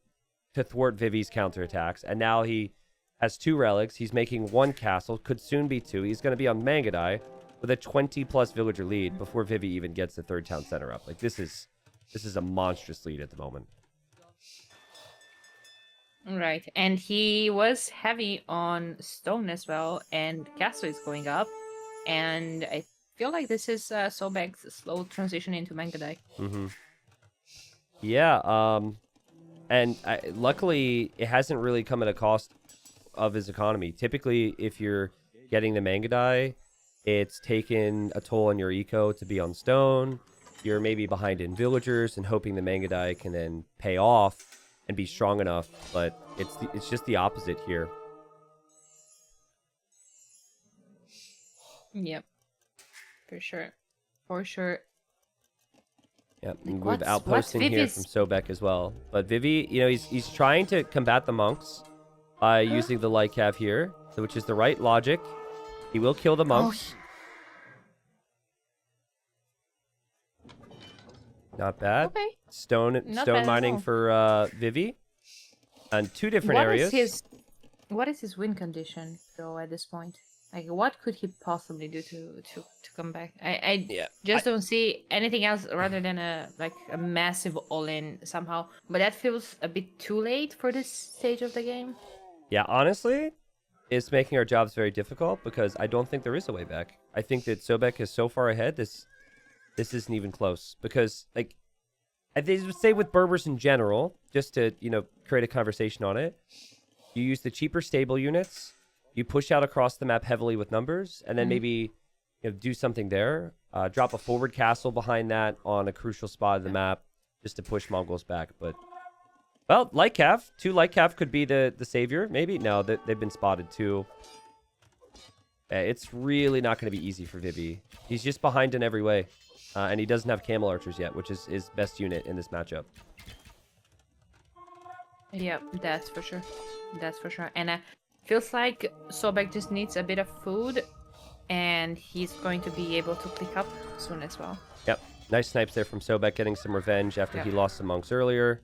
thwart Vivi's counterattacks, and now he has 2 relics. He's making 1 castle, could soon be 2. He's going to be on Mangadai with a 20-plus villager lead before Vivi even gets the 3rd town center up. Like, this is a monstrous lead at the moment. right, and he was heavy on stone as well, and castle is going up, and I feel like this is Sobek's slow transition into Mangadai. Yeah, and luckily it hasn't really come at a cost of his economy. Typically, if you're getting the Mangadai, it's taken a toll on your eco to be on stone. You're maybe behind in villagers and hoping the Mangadai can then pay off and be strong enough, but it's just the opposite here. Yep, for sure. Yep, Like, and what's we've outposting here Vivi's- from Sobek as well. But Vivi, he's trying to combat the monks by using the light cav here, which is the right logic. He will kill the monks. Not bad. Okay. Stone Not bad at mining all. for Vivi, and 2 different areas. What is his win condition though at this point? Like, what could he possibly do to come back? I don't see anything else rather than a massive all-in somehow. But that feels a bit too late for this stage of the game. Yeah, honestly, it's making our jobs very difficult because I don't think there is a way back. I think that Sobek is so far ahead. This isn't even close because, like, I would say with Berbers in general, just to create a conversation on it, you use the cheaper stable units. You push out across the map heavily with numbers, and then maybe do something there. Drop a forward castle behind that on a crucial spot of the map just to push Mongols back. But, well, light cav. 2 light cav could be the savior, maybe. No, they've been spotted too. It's really not going to be easy for Vivi. He's just behind in every way. And he doesn't have camel archers yet, which is his best unit in this matchup. Yep, that's for sure. And feels like Sobek just needs a bit of food, and he's going to be able to pick up soon as well. Yep. Nice snipes there from Sobek, getting some revenge after he lost some monks earlier.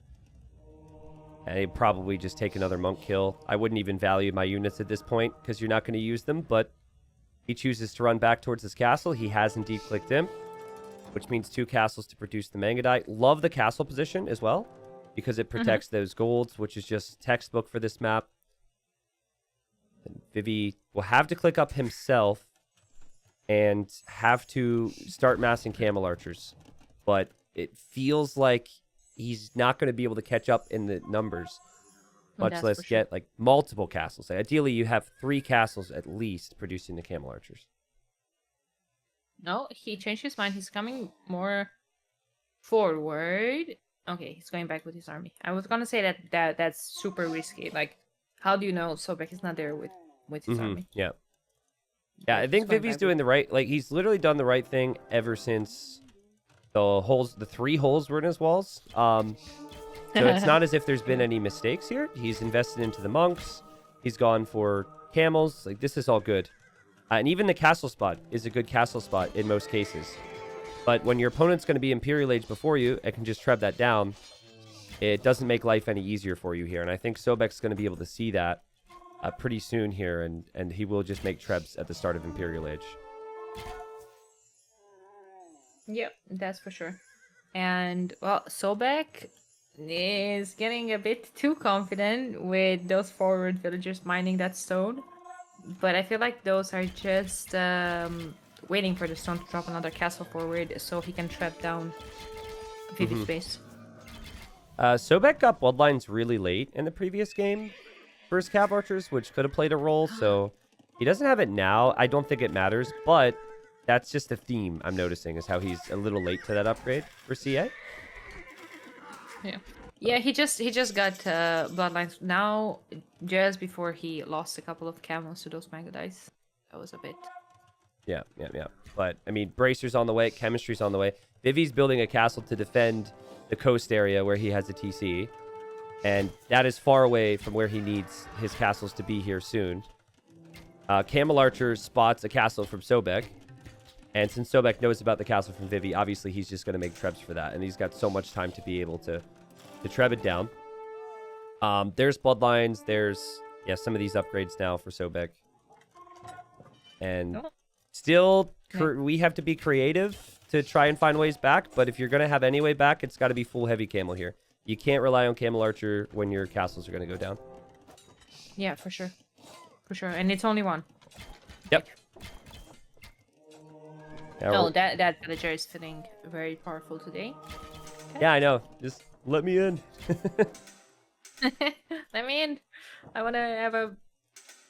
And he'd probably just take another monk kill. I wouldn't even value my units at this point, because you're not going to use them, but he chooses to run back towards his castle. He has indeed clicked him, which means 2 castles to produce the Mangadai. Love the castle position as well, because it protects those golds, which is just textbook for this map. And Vivi will have to click up himself and have to start massing camel archers. But it feels like he's not going to be able to catch up in the numbers, much less get like multiple castles. Ideally, you have 3 castles at least producing the camel archers. No, he changed his mind. He's coming more forward. Okay, he's going back with his army. I was gonna say that's super risky. Like, how do you know Sobek is not there with his army? Yeah. Yeah, I think Vivi's doing the right. Like, he's literally done the right thing ever since the 3 holes were in his walls. So it's not as if there's been any mistakes here. He's invested into the monks. He's gone for camels. Like, this is all good. And even the castle spot is a good castle spot in most cases. But when your opponent's going to be Imperial Age before you, it can just treb that down. It doesn't make life any easier for you here. And I think Sobek's going to be able to see that pretty soon here. And he will just make trebs at the start of Imperial Age. Yep, that's for sure. And, well, Sobek is getting a bit too confident with those forward villagers mining that stone. But I feel like those are just waiting for the stone to drop another castle forward so he can trap down Vivi's base. Sobek got bloodlines really late in the previous game for his cav archers, which could have played a role. So he doesn't have it now. I don't think it matters, but that's just a theme I'm noticing, is how he's a little late to that upgrade for CA. Yeah, he just got bloodlines now, just before he lost a couple of camels to those Mangadais. That was a bit Yeah. But, I mean, Bracer's on the way. Chemistry's on the way. Vivi's building a castle to defend the coast area where he has a TC. And that is far away from where he needs his castles to be here soon. Camel Archer spots a castle from Sobek. And since Sobek knows about the castle from Vivi, obviously he's just going to make trebs for that. And he's got so much time to be able to treb it down. There's Bloodlines. There's, some of these upgrades now for Sobek. And still, we have to be creative to try and find ways back. But if you're going to have any way back, it's got to be full heavy camel here. You can't rely on Camel Archer when your castles are going to go down. Yeah, for sure. For sure. And it's only one. Yep. Oh, that villager is feeling very powerful today. Okay. Yeah, I know. Just let me in. Let me in. I want to have a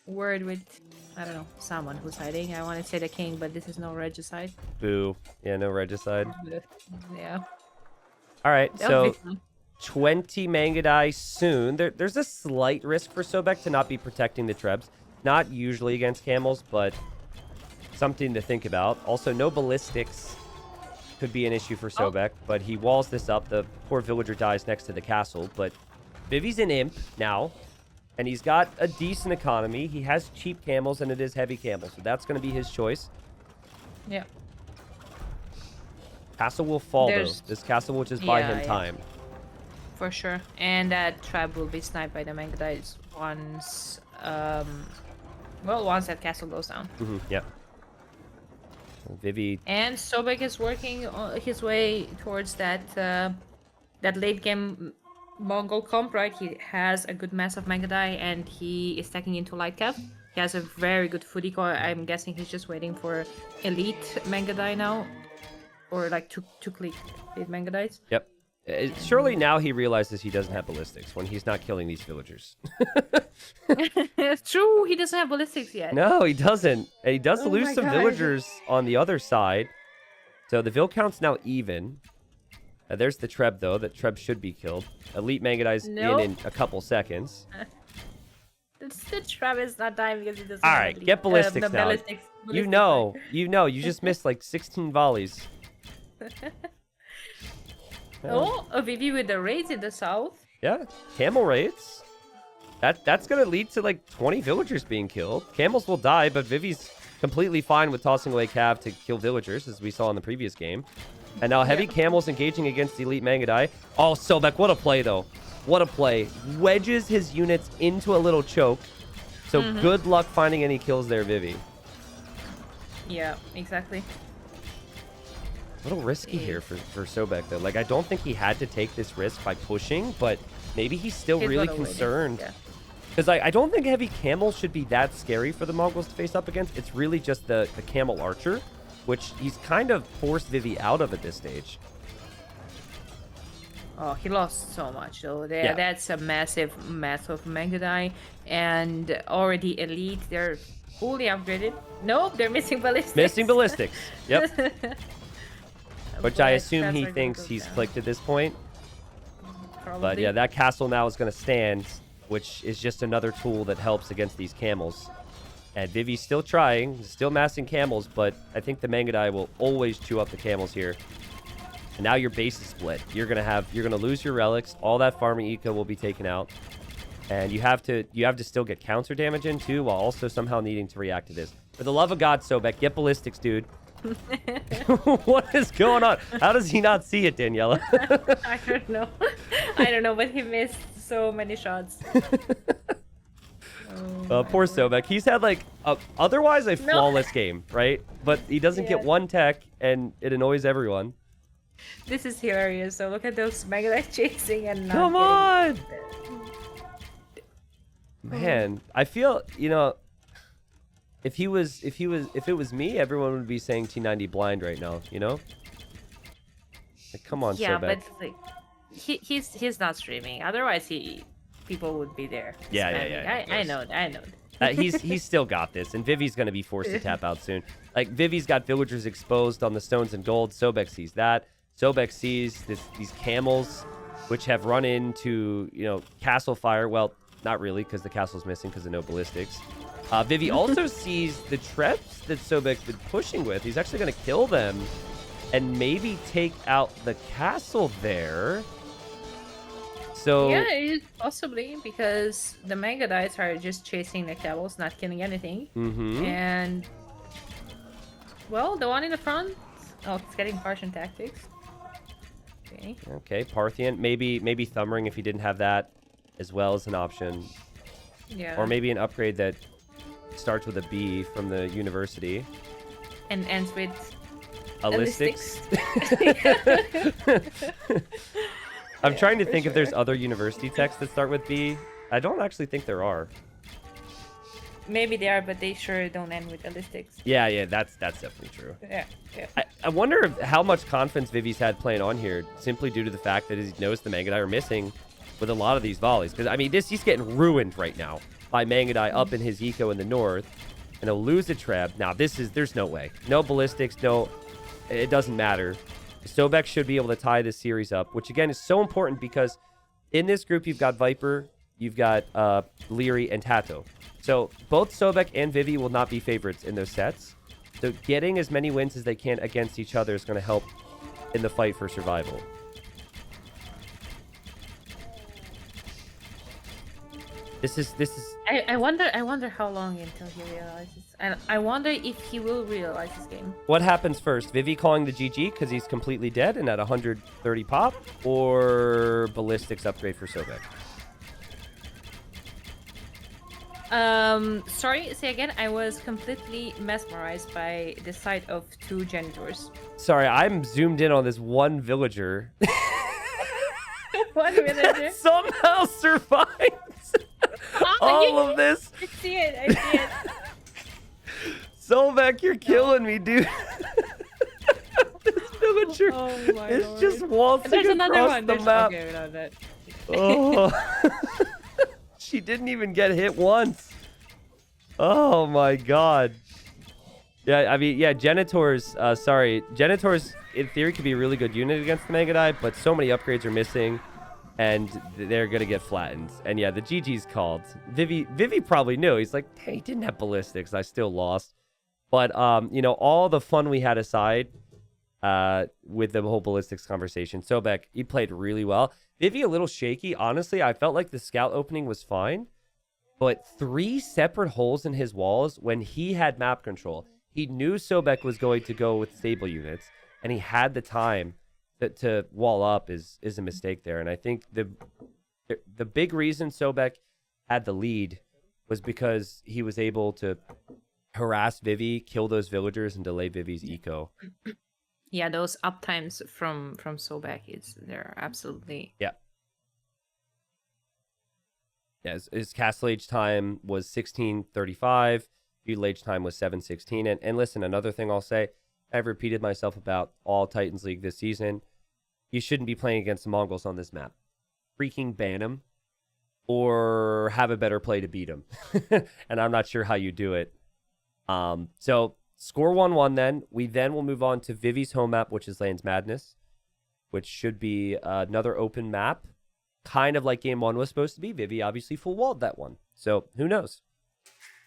word with, I don't know, someone who's hiding. I want to say the king, but this is no regicide. Boo. Yeah, no regicide. Yeah. All right, so 20 Mangudai soon. There's a slight risk for Sobek to not be protecting the trebs. Not usually against camels, but something to think about. Also, no ballistics could be an issue for Sobek, but he walls this up. The poor villager dies next to the castle, but Vivi's an imp now, and he's got a decent economy. He has cheap camels, and it is heavy camels, so that's going to be his choice. Yeah. Castle will fall, though. This castle will just buy him time. For sure. And that trap will be sniped by the Mangudais once, once that castle goes down. Yep. Vivi. And Sobek is working his way towards that late game Mongol comp, right? He has a good mass of Mangudai and he is stacking into light cap. He has a very good food eco. I'm guessing he's just waiting for elite Mangudai now. Or like to click elite Mangudais. Yep. Surely now he realizes he doesn't have ballistics when he's not killing these villagers. It's true, he doesn't have ballistics yet. No, he doesn't. And he does lose some villagers on the other side. So the vill count's now even. There's the treb, though. That treb should be killed. Elite Mangudai's in a couple seconds. The treb is not dying because he doesn't All right, get ballistics now. You know. You just missed like 16 volleys. Oh, a Vivi with the raids in the south. Yeah, camel raids. That's gonna lead to like 20 villagers being killed. Camels will die, but Vivi's completely fine with tossing away cav to kill villagers, as we saw in the previous game. And now heavy camels engaging against elite Mangudai. Oh, Sobek, what a play though. What a play. Wedges his units into a little choke. So good luck finding any kills there, Vivi. Yeah, exactly. A little risky here for Sobek, though. Like, I don't think he had to take this risk by pushing, but maybe he's still really concerned. Because I don't think heavy camels should be that scary for the Mongols to face up against. It's really just the camel archer, which he's kind of forced Vivi out of at this stage. Oh, he lost so much, though. That's a massive mass of Mangudai. And already elite, they're fully upgraded. Nope, they're missing ballistics. Missing ballistics. Yep. Which I assume he thinks he's clicked at this point. Probably. But yeah, that castle now is going to stand, which is just another tool that helps against these camels. And Vivi's still trying, still massing camels, but I think the Mangudai will always chew up the camels here. And now your base is split. You're gonna lose your relics. All that farming eco will be taken out. And you have to still get counter damage in too, while also somehow needing to react to this. For the love of God, Sobek, get ballistics, dude. What is going on? How does he not see it, Daniela? I don't know. I don't know, but he missed so many shots. Poor Sobek. He's had like otherwise a flawless game, right? But he doesn't get one tech, and it annoys everyone. This is hilarious. So look at those Mangudai chasing and not Come on! Man, I feel, if it was me, everyone would be saying T90 blind right now, Like, come on, yeah, Sobek. but like, he's not streaming. Otherwise, people would be there. Yeah. I know. He's still got this, and Vivi's gonna be forced to tap out soon. Like, Vivi's got villagers exposed on the stones and gold. Sobek sees that. Sobek sees these camels, which have run into castle fire. Well, not really, because the castle's missing because of no ballistics. Vivi also sees the Trebs that Sobek's been pushing with. He's actually going to kill them and maybe take out the castle there. So yeah, it is possibly because the Mega Dice are just chasing the Devils, not killing anything. And well, the one in the front, oh, it's getting Partian tactics. Okay, Parthian. Maybe Thumbring if he didn't have that as well as an option. Yeah. Or maybe an upgrade that starts with a B from the university. And ends with Allistics. I'm trying to think if there's other university texts that start with B. I don't actually think there are. Maybe they are, but they sure don't end with Allistics. Yeah, that's definitely true. Yeah. I wonder how much confidence Vivi's had playing on here, simply due to the fact that he knows the Mangadai are missing with a lot of these volleys. Because, I mean, he's getting ruined right now by Mangadai up in his eco in the north. And he'll lose a Treb. Now, there's no way. No ballistics, it doesn't matter. Sobek should be able to tie this series up, which, again, is so important because in this group, you've got Viper, you've got Leary, and Tato. So both Sobek and Vivi will not be favorites in those sets. So getting as many wins as they can against each other is going to help in the fight for survival. This is. I wonder how long until he realizes. And I wonder if he will realize this game. What happens first? Vivi calling the GG because he's completely dead and at 130 pop, or ballistics upgrade for Sobek? Sorry, say again. I was completely mesmerized by the sight of two janitors. Sorry, I'm zoomed in on this one villager. One villager somehow survives all of this. I see it. Sobek, you're killing me, dude. This villager is just waltzing across the map. Okay, without that. Oh. She didn't even get hit once. Oh my god. Yeah, I mean, yeah, Genitors, Genitors in theory could be a really good unit against the Mangadai, but so many upgrades are missing, and they're gonna get flattened. And yeah, the GG's called. Vivi probably knew. He's like, hey, he didn't have ballistics. I still lost. But, you know, all the fun we had aside with the whole ballistics conversation, Sobek, he played really well. Vivi a little shaky. Honestly, I felt like the scout opening was fine, but 3 separate holes in his walls when he had map control. He knew Sobek was going to go with stable units, and he had the time to wall up is a mistake there. And I think the big reason Sobek had the lead was because he was able to harass Vivi, kill those villagers, and delay Vivi's eco. Yeah, those uptimes from Sobek, they're absolutely... Yeah. Yeah, his Castle Age time was 16:35. Feudal Age time was 7:16. And listen, another thing I'll say, I've repeated myself about all Titans League this season. You shouldn't be playing against the Mongols on this map. Freaking ban them or have a better play to beat them. And I'm not sure how you do it. So score 1-1 then. We then will move on to Vivi's home map, which is Lands Madness, which should be another open map, kind of like Game 1 was supposed to be. Vivi obviously full-walled that one. So who knows?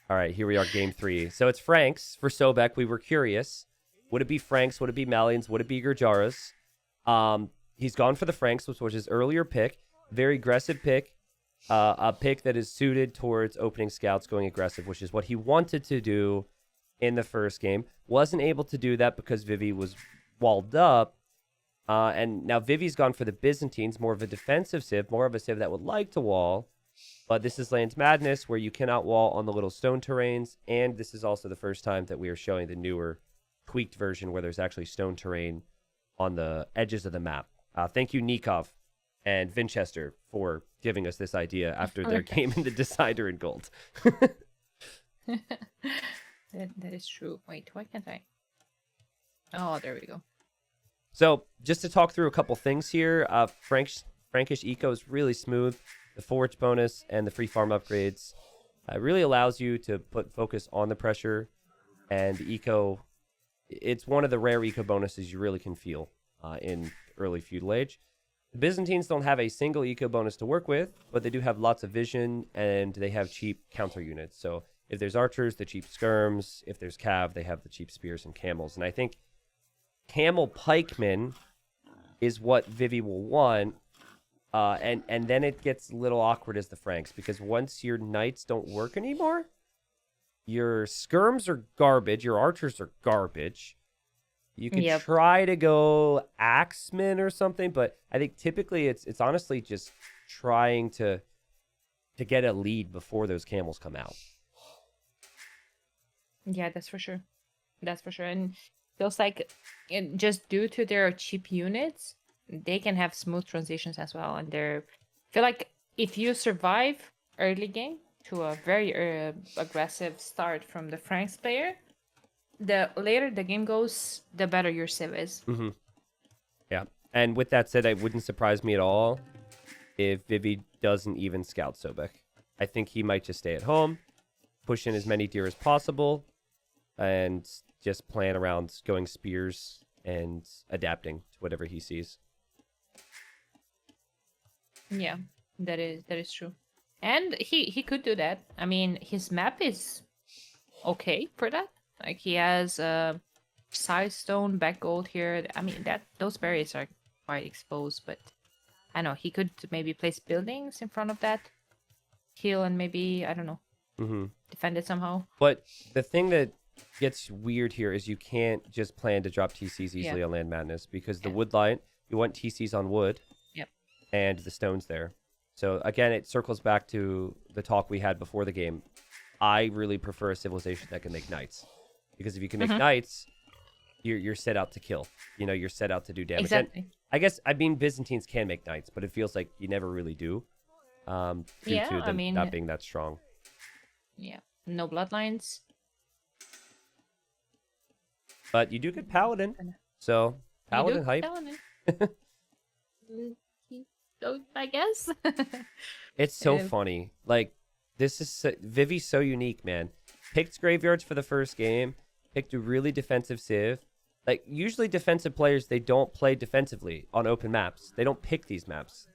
All right, here we are, Game 3. So it's Franks for Sobek. We were curious. Would it be Franks? Would it be Malians? Would it be Gurjaras? He's gone for the Franks, which was his earlier pick. Very aggressive pick. A pick that is suited towards opening scouts going aggressive, which is what he wanted to do in the first game. Wasn't able to do that because Vivi was walled up. And now Vivi's gone for the Byzantines, more of a defensive civ, more of a civ that would like to wall. But this is Lands Madness, where you cannot wall on the little stone terrains. And this is also the first time that we are showing the newer, tweaked version where there's actually stone terrain on the edges of the map. Thank you, Nikov and Vinchester, for giving us this idea after their game in the Decider in Gold. That is true. Wait, why can't I? Oh, there we go. So, just to talk through a couple things here, Frankish Eco is really smooth. The forage bonus and the free farm upgrades really allows you to put focus on the pressure, and the Eco, it's one of the rare Eco bonuses you really can feel in early Feudal Age. The Byzantines don't have a single Eco bonus to work with, but they do have lots of vision, and they have cheap counter units. So If there's archers, the cheap skirms. If there's cav, they have the cheap spears and camels. And I think camel pikemen is what Vivi will want. And then it gets a little awkward as the Franks, because once your knights don't work anymore, your skirms are garbage, your archers are garbage. You can try to go axemen or something, but I think typically it's honestly just trying to get a lead before those camels come out. Yeah, that's for sure. That's for sure. And feels like just due to their cheap units, they can have smooth transitions as well. And I feel like if you survive early game to a very aggressive start from the Franks player, the later the game goes, the better your civ is. Mm-hmm. Yeah. And with that said, it wouldn't surprise me at all if Vivi doesn't even scout Sobek. I think he might just stay at home, push in as many deer as possible, and just plan around going spears and adapting to whatever he sees. Yeah, that is true. And he could do that. I mean, his map is okay for that. Like, he has side stone, back gold here. I mean, those berries are quite exposed, but I know he could maybe place buildings in front of that, heal, and maybe, I don't know, defend it somehow. But the thing that gets weird here is you can't just plan to drop TCs easily on Land Madness, because the wood line, you want TCs on wood. Yep. And the stones there. So again, it circles back to the talk we had before the game. I really prefer a civilization that can make knights, because if you can make knights, you're set out to kill. You know, you're set out to do damage. Exactly. And I guess, I mean, Byzantines can make knights, but it feels like you never really do, due to them not being that strong. Yeah, no bloodlines. But you do get paladin, so paladin hype. Paladin. I guess. It's so funny. Like, this is Vivi's so unique, man. Picked graveyards for the first game. Picked a really defensive civ. Like, usually defensive players, they don't play defensively on open maps. They don't pick these maps.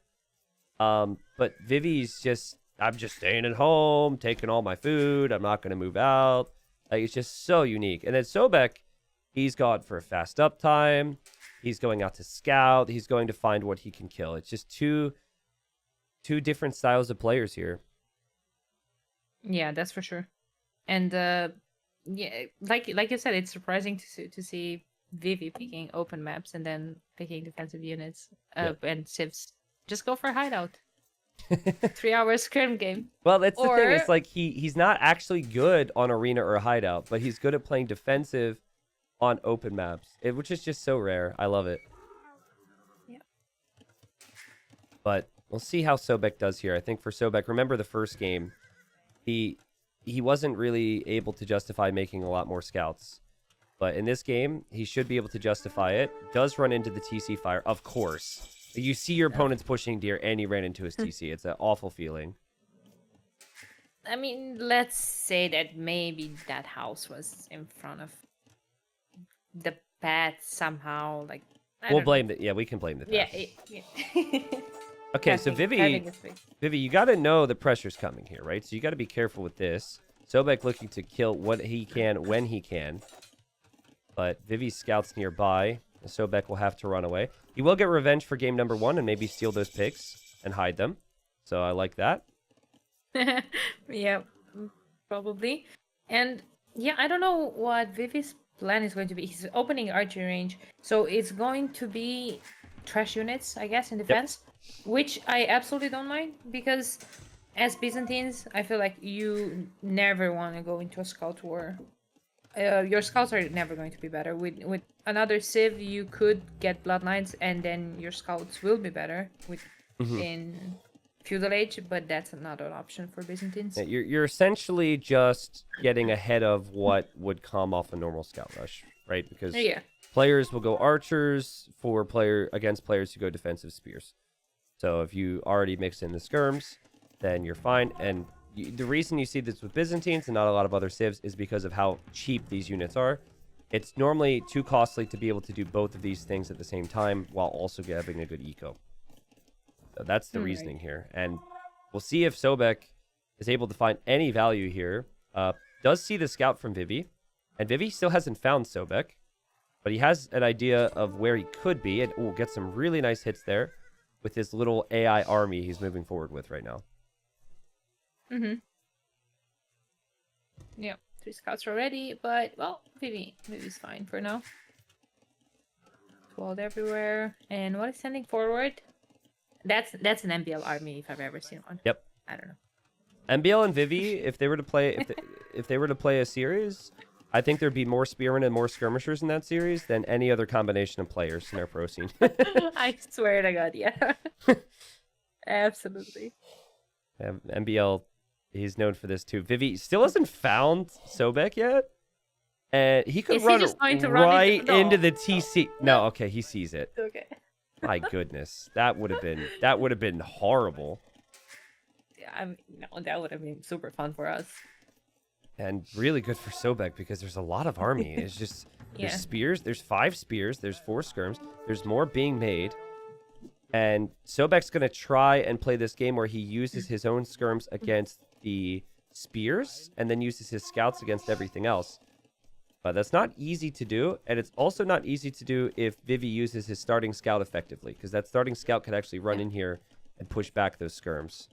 But Vivi's just, I'm just staying at home, taking all my food. I'm not going to move out. Like, it's just so unique. And then Sobek, he's gone for a fast uptime. He's going out to scout. He's going to find what he can kill. It's just two different styles of players here. Yeah, that's for sure. And yeah, like you said, it's surprising to see Vivi picking open maps and then picking defensive units and civs. Just go for a hideout. 3 hours scrim game. Well, that's the thing. It's like he's not actually good on arena or hideout, but he's good at playing defensive on open maps, which is just so rare. I love it. Yeah. But we'll see how Sobek does here. I think for Sobek, remember the first game, he wasn't really able to justify making a lot more scouts. But in this game, he should be able to justify it. Does run into the TC fire, of course. You see your opponent's pushing deer, and he ran into his TC. It's an awful feeling. I mean, let's say that maybe that house was in front of the path somehow. Like, we'll blame it. Yeah, we can blame the path. Yeah. Okay, so Vivi, you got to know the pressure's coming here, right? So you got to be careful with this. Sobek looking to kill what he can when he can. But Vivi's scouts nearby. Sobek will have to run away. He will get revenge for game number 1 and maybe steal those picks and hide them. So I like that. Yeah, probably. And yeah, I don't know what Vivi's plan is going to be. He's opening archery range. So it's going to be trash units, I guess, in defense. Yep. Which I absolutely don't mind, because as Byzantines, I feel like you never want to go into a scout war. Your scouts are never going to be better. With another civ, you could get bloodlines, and then your scouts will be better in feudal age. But that's not an option for Byzantines. Yeah, you're essentially just getting ahead of what would come off a normal scout rush, right? Because players will go archers against players who go defensive spears. So if you already mix in the skirms, then you're fine. And the reason you see this with Byzantines and not a lot of other civs is because of how cheap these units are. It's normally too costly to be able to do both of these things at the same time while also having a good eco. So that's the reasoning here. And we'll see if Sobek is able to find any value here. does see the scout from Vivi, and Vivi still hasn't found Sobek, but he has an idea of where he could be, and will get some really nice hits there with his little AI army he's moving forward with right now. Mm-hmm. Yeah, 3 scouts already, but well, Vivi's fine for now. Walled everywhere, and what is sending forward? That's an MBL army if I've ever seen one. Yep. I don't know. MBL and Vivi, if they were to play, if they were to play a series, I think there'd be more spearmen and more skirmishers in that series than any other combination of players in our pro scene. I swear to God, yeah. Absolutely. MBL, he's known for this too. Vivi still hasn't found Sobek yet, and he could run right into the TC. No, okay, he sees it. Okay. My goodness, that would have been horrible. Yeah, no, that would have been super fun for us. And really good for Sobek because there's a lot of army. It's just there's spears. There's 5 spears. There's 4 skirms. There's more being made. And Sobek's gonna try and play this game where he uses his own skirms against the spears and then uses his scouts against everything else. But that's not easy to do, and it's also not easy to do if Vivi uses his starting scout effectively, because that starting scout could actually run in here and push back those skirms.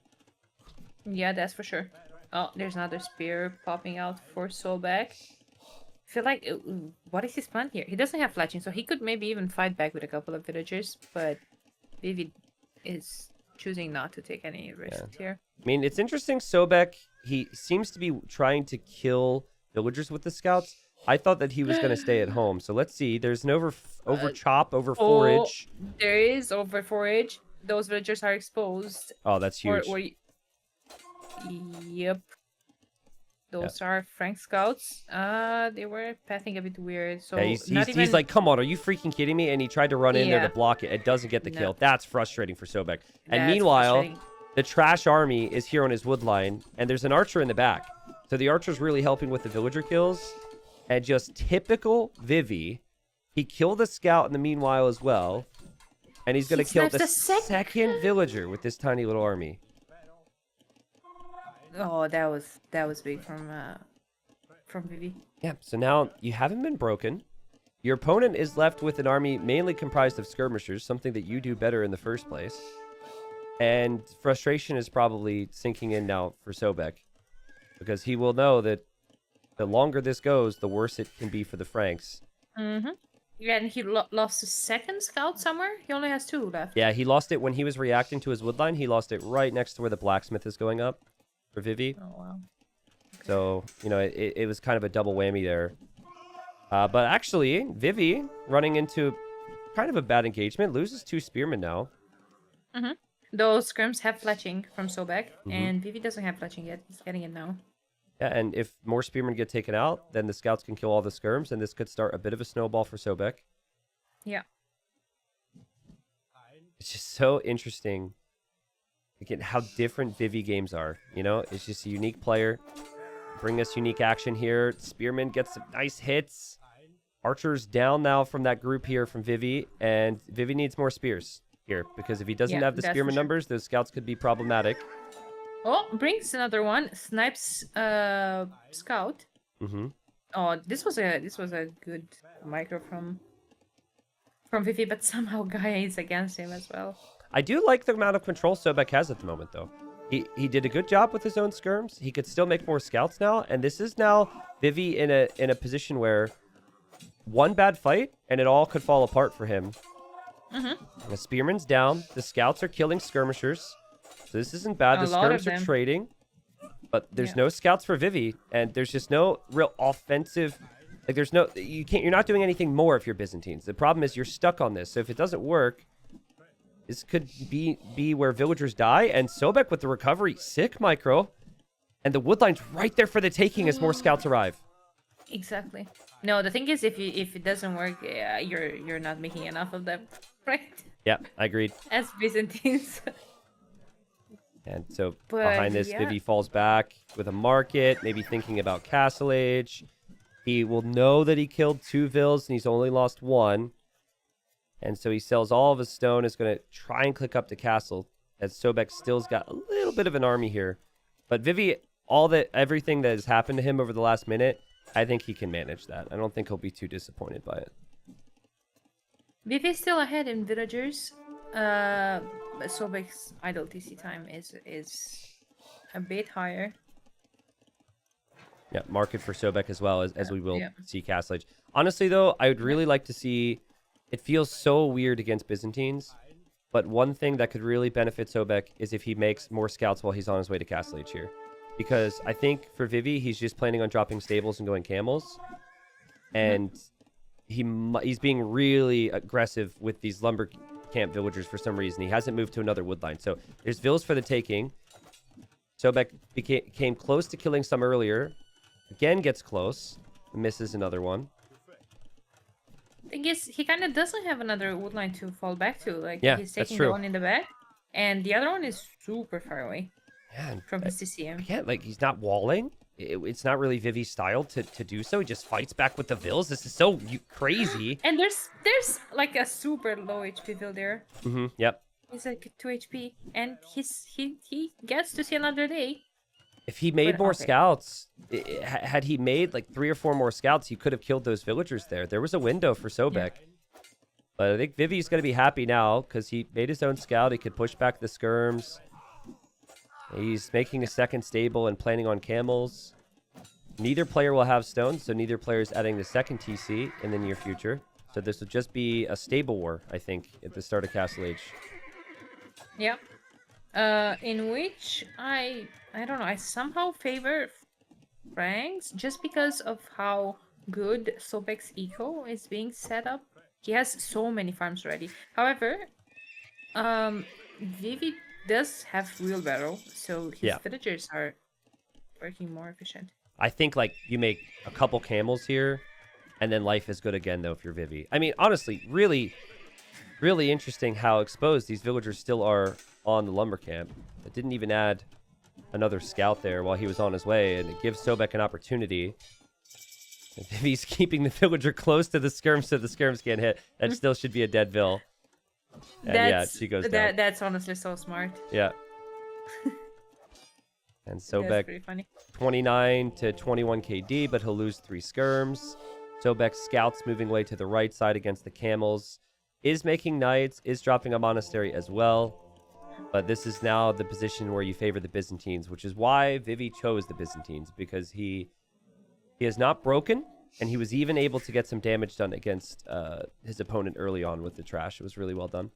Yeah, that's for sure. Oh, there's another spear popping out for Sobek. I feel like, what is his plan here? He doesn't have fletching, so he could maybe even fight back with a couple of villagers, but Vivi is choosing not to take any risks here. I mean, it's interesting, Sobek, he seems to be trying to kill villagers with the scouts. I thought that he was going to stay at home, so let's see. There's an over chop, over forage. There is over forage. Those villagers are exposed. Oh, that's huge. Yep. Those are Frank scouts. They were pathing a bit weird. So yeah, he's like, come on, are you freaking kidding me? And he tried to run in there to block it. It doesn't get the kill. That's frustrating for Sobek. And meanwhile, the trash army is here on his wood line, and there's an archer in the back. So the archer's really helping with the villager kills. And just typical Vivi, he killed the scout in the meanwhile as well. And he's going to kill the second villager with this tiny little army. Oh, that was big from Vivi. Yeah, so now you haven't been broken. Your opponent is left with an army mainly comprised of skirmishers, something that you do better in the first place. And frustration is probably sinking in now for Sobek, because he will know that the longer this goes, the worse it can be for the Franks. Mm-hmm. Yeah, and he lost a second scout somewhere. He only has 2 left. Yeah, he lost it when he was reacting to his woodline. He lost it right next to where the blacksmith is going up for Vivi. Oh, wow. Okay. So, you know, it was kind of a double whammy there. But actually, Vivi, running into kind of a bad engagement, loses 2 spearmen now. Mm-hmm. Those skirms have fletching from Sobek, and Vivi doesn't have fletching yet. He's getting it now. Yeah, and if more spearmen get taken out, then the scouts can kill all the skirms, and this could start a bit of a snowball for Sobek. Yeah. It's just so interesting, again, how different Vivi games are. You know, it's just a unique player. Bring us unique action here. Spearman gets some nice hits. Archer's down now from that group here from Vivi, and Vivi needs more spears here, because if he doesn't have the spearman numbers, those scouts could be problematic. Oh, brings another one. Snipes scout. Mm-hmm. Oh, this was a good micro from Vivi, but somehow Gaia is against him as well. I do like the amount of control Sobek has at the moment, though. He did a good job with his own skirms. He could still make more scouts now, and this is now Vivi in a position where one bad fight and it all could fall apart for him. The spearman's down. The scouts are killing skirmishers. So this isn't bad. The skirms are trading, but there's no scouts for Vivi, and there's just no real offensive. Like there's no, you're not doing anything more if you're Byzantines. The problem is you're stuck on this. So if it doesn't work, this could be where villagers die. And Sobek with the recovery, sick micro, and the woodline's right there for the taking as more scouts arrive. Exactly. No, the thing is, if it doesn't work, you're not making enough of them, right? Yeah, I agreed. As Byzantines. And so behind this, Vivi falls back with a market, maybe thinking about Castle Age. He will know that he killed 2 vills and he's only lost 1. And so he sells all of his stone, is going to try and click up to Castle, as Sobek still's got a little bit of an army here. But Vivi everything that has happened to him over the last minute, I think he can manage that. I don't think he'll be too disappointed by it. Vivi still ahead in villagers. But Sobek's idle TC time is a bit higher. Yeah, market for Sobek as well as we will see Castle Age. Honestly, though, I would really like to see. It feels so weird against Byzantines, but one thing that could really benefit Sobek is if he makes more scouts while he's on his way to Castle Age here, because I think for Vivi, he's just planning on dropping stables and going camels, and he's being really aggressive with these lumber camp villagers for some reason. He hasn't moved to another wood line, so there's villas for the taking. Sobek came close to killing some earlier. Again, gets close. Misses another one. Thing is, he kind of doesn't have another wood line to fall back to. Like, Yeah, he's that's taking true. the one in the back, and the other one is super far away Yeah, from his TCM. Again, like, he's not walling. It's not really Vivi's style to do so. He just fights back with the vills. This is so crazy. And there's like a super low HP vill there. Yep. He's like 2 HP, and he gets to see another day. If he made more scouts, had he made like 3 or 4 more scouts, he could have killed those villagers there. There was a window for Sobek. Yeah. But I think Vivi's going to be happy now because he made his own scout. He could push back the skirms. He's making a second stable and planning on camels. Neither player will have stones, so neither player is adding the second TC in the near future. So this will just be a stable war, I think, at the start of Castle Age. Yeah. In which I don't know, I somehow favor Franks just because of how good Sobek's eco is being set up. He has so many farms ready. However, Vivi does have wheelbarrow, so his villagers are working more efficient. I think like you make a couple camels here, and then life is good again though if you're Vivi. I mean, honestly, really, really interesting how exposed these villagers still are on the lumber camp. It didn't even add another scout there while he was on his way, and it gives Sobek an opportunity. If he's keeping the villager close to the skirms so the skirms can't hit, that still should be a dead vill. And she goes down. That's honestly so smart. Yeah. And Sobek, 29 to 21 KD, but he'll lose 3 skirms. Sobek scouts moving away to the right side against the camels. Is making knights, is dropping a monastery as well. But this is now the position where you favor the Byzantines, which is why Vivi chose the Byzantines, because he is not broken, and he was even able to get some damage done against his opponent early on with the trash. It was really well done.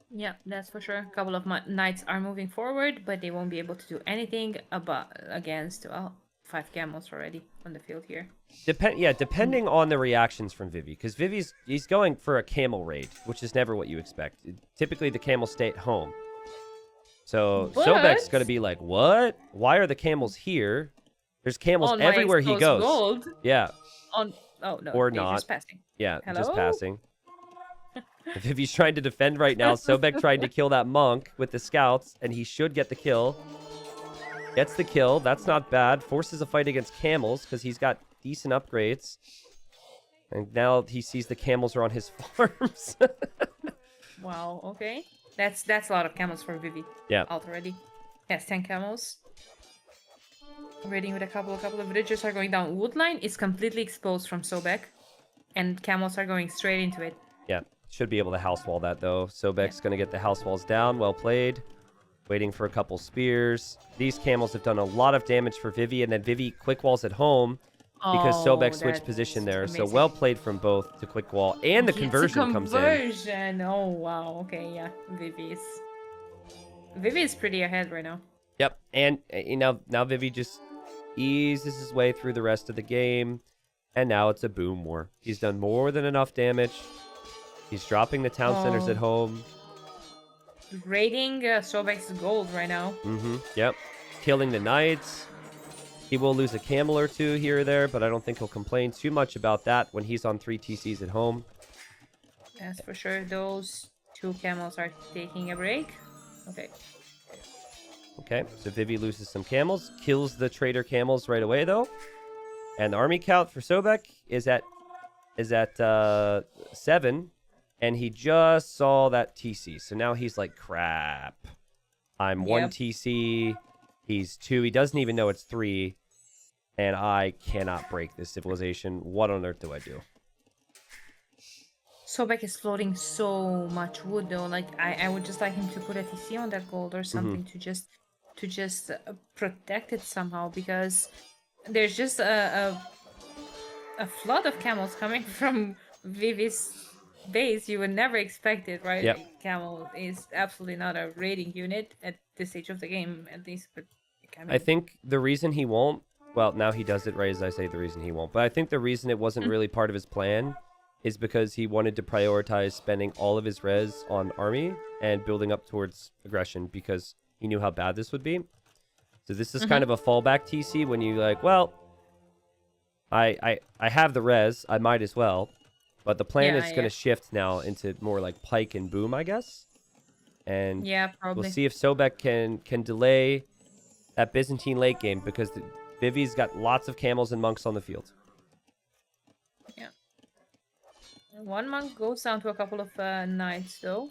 Yeah, that's for sure. A couple of knights are moving forward, but they won't be able to do anything against 5 camels already on the field here. Depending on the reactions from Vivi, because he's going for a camel raid, which is never what you expect. Typically, the camels stay at home. So Sobek's going to be like, what? Why are the camels here? There's camels everywhere he goes. Gold. Yeah. Oh no. Or not. Just passing. Yeah, just passing. Vivi's trying to defend right now. Sobek tried to kill that monk with the scouts, and he should get the kill. Gets the kill. That's not bad. Forces a fight against camels because he's got decent upgrades. And now he sees the camels are on his farms. Wow, okay. That's a lot of camels for Vivi. Yeah. Already. Yes, 10 camels. Raiding with a couple of villagers are going down. Woodline is completely exposed from Sobek. And camels are going straight into it. Yeah. Should be able to house wall that though. Sobek's going to get the house walls down. Well played. Waiting for a couple spears. These camels have done a lot of damage for Vivi, and then Vivi quick walls at home because Sobek switched position there. Amazing. So well played from both the quick wall and the conversion comes in. Oh wow. Okay, yeah. Vivi is pretty ahead right now. Yep. And now Vivi just eases his way through the rest of the game, and now it's a boom war. He's done more than enough damage. He's dropping the town centers at home. Raiding Sobek's gold right now. Yep. Killing the knights. He will lose a camel or 2 here or there, but I don't think he'll complain too much about that when he's on 3 TCs at home. That's for sure. Those 2 camels are taking a break. Okay, so Vivi loses some camels. Kills the trader camels right away, though. And the army count for Sobek is at 7. And he just saw that TC. So now he's like, crap. I'm 1 TC He's 2. He doesn't even know it's 3. And I cannot break this civilization. What on earth do I do? Sobek is floating so much wood though. Like I would just like him to put a TC on that gold or something to just protect it somehow, because there's just a flood of camels coming from Vivi's base. You would never expect it, right? Yep. Like, camel is absolutely not a raiding unit at this stage of the game, at least. But I think the reason he won't, well, now he does it right as I say the reason he won't, but I think the reason it wasn't really part of his plan is because he wanted to prioritize spending all of his res on army and building up towards aggression, because he knew how bad this would be. So this is kind of a fallback TC when you like, well, I have the res, I might as well. But the plan is going to shift now into more like pike and boom, I guess. And yeah, probably. we'll see if Sobek can delay that Byzantine late game, because Vivi's got lots of camels and monks on the field. Yeah. One monk goes down to a couple of knights, though,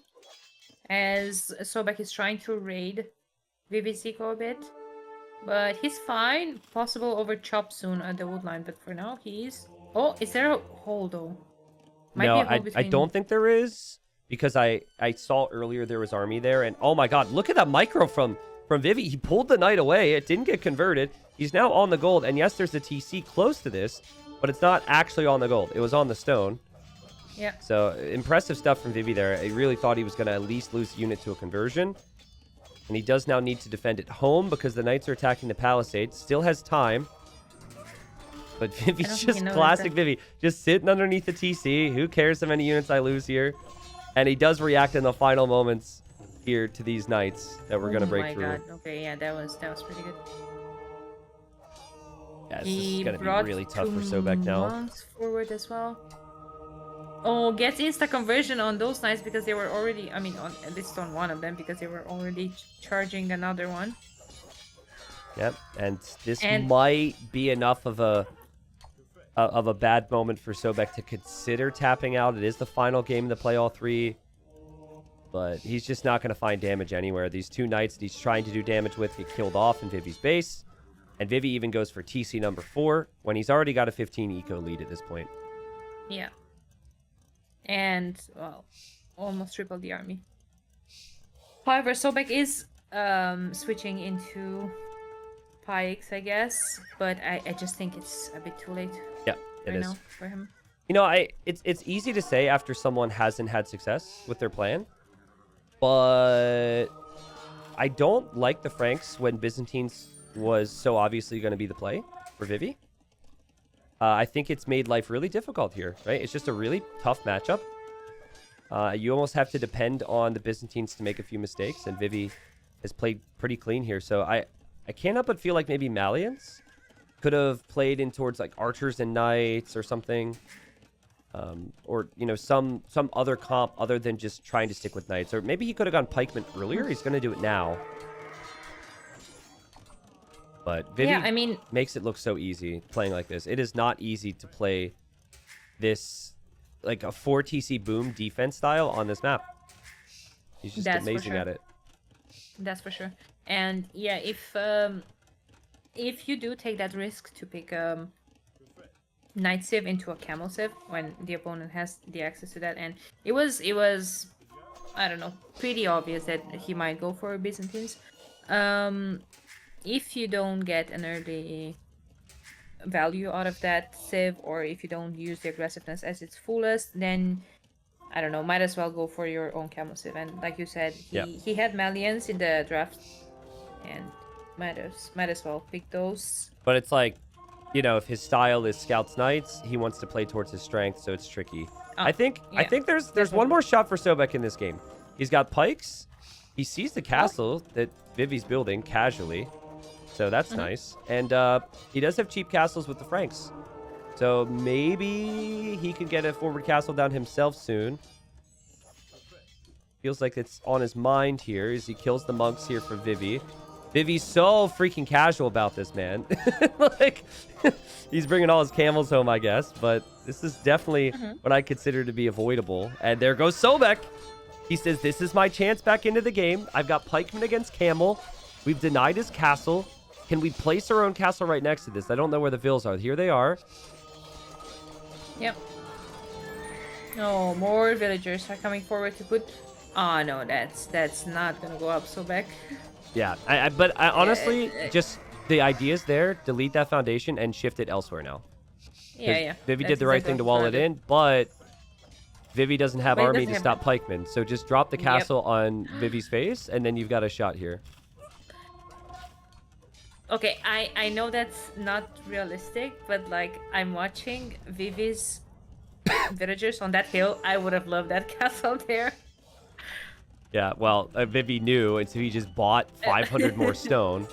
as Sobek is trying to raid Vivi's eco a bit. But he's fine. Possible over chop soon at the wood line, but for now he's... Oh, is there a hole, though? Might No, be a hole I don't think there is, because I saw earlier there was army there, and oh my god, look at that micro from Vivi. He pulled the knight away. It didn't get converted. He's now on the gold, and yes, there's a TC close to this, but it's not actually on the gold. It was on the stone. Yeah. So impressive stuff from Vivi there. I really thought he was going to at least lose a unit to a conversion, and he does now need to defend it home because the knights are attacking the palisades. Still has time. But Vivi's just classic Vivi. Just sitting underneath the TC. Who cares how many units I lose here? And he does react in the final moments here to these knights that we're going to break through. Oh my god. Okay, yeah, that was pretty good. Yeah, this is going to be really tough for Sobek now. Monks forward as well. Oh, gets insta conversion on those knights because they were already, I mean, at least on one of them, because they were already charging another one. Yep, and this might be enough of a bad moment for Sobek to consider tapping out. It is the final game to play all 3, but he's just not going to find damage anywhere. These 2 knights that he's trying to do damage with get killed off in Vivi's base, and Vivi even goes for TC number 4 when he's already got a 15 eco lead at this point. Yeah. And, well, almost tripled the army. However, Sobek is switching into pikes, I guess, but I just think it's a bit too late. Yeah, it is now for him. You know, it's easy to say after someone hasn't had success with their plan, but I don't like the Franks when Byzantines was so obviously going to be the play for Vivi. I think it's made life really difficult here, right? It's just a really tough matchup. You almost have to depend on the Byzantines to make a few mistakes, and Vivi has played pretty clean here. So I can't help but feel like maybe Malians could have played in towards like archers and knights or something. Or, you know, some other comp other than just trying to stick with knights. Or maybe he could have gone pikemen earlier. He's going to do it now. But Vivi makes it look so easy playing like this. It is not easy to play this, like a 4 TC boom defense style on this map. He's just amazing at it. That's for sure. And yeah, if you do take that risk to pick knight civ into a camel civ when the opponent has the access to that, and it was I don't know, pretty obvious that he might go for Byzantines. If you don't get an early value out of that civ, or if you don't use the aggressiveness as its fullest, then I don't know, might as well go for your own camel civ. And like you said, he had Malians in the draft, and might as well pick those. But it's like, you know, if his style is scouts knights, he wants to play towards his strength, so it's tricky. I think there's one more shot for Sobek in this game. He's got pikes. He sees the castle that Vivi's building casually, so that's nice. And he does have cheap castles with the Franks, so maybe he can get a forward castle down himself soon. Feels like it's on his mind here as he kills the monks here for Vivi. Vivi's so freaking casual about this, man. Like, he's bringing all his camels home, I guess. But this is definitely what I consider to be avoidable. And there goes Sobek. He says, this is my chance back into the game. I've got pikemen against camel. We've denied his castle. Can we place our own castle right next to this? I don't know where the vills are. Here they are. Yep. No, more villagers are coming forward to put... Oh, no, that's not gonna go up, Sobek. Yeah, but honestly, just the idea's there. Delete that foundation and shift it elsewhere now. Yeah. Vivi did the right thing to wall it in, but Vivi doesn't have army to stop pikemen. So just drop the castle on Vivi's face, and then you've got a shot here. Okay, I know that's not realistic, but like I'm watching Vivi's villagers on that hill. I would have loved that castle there. Yeah, well, Vivi knew, and so he just bought 500 more stone.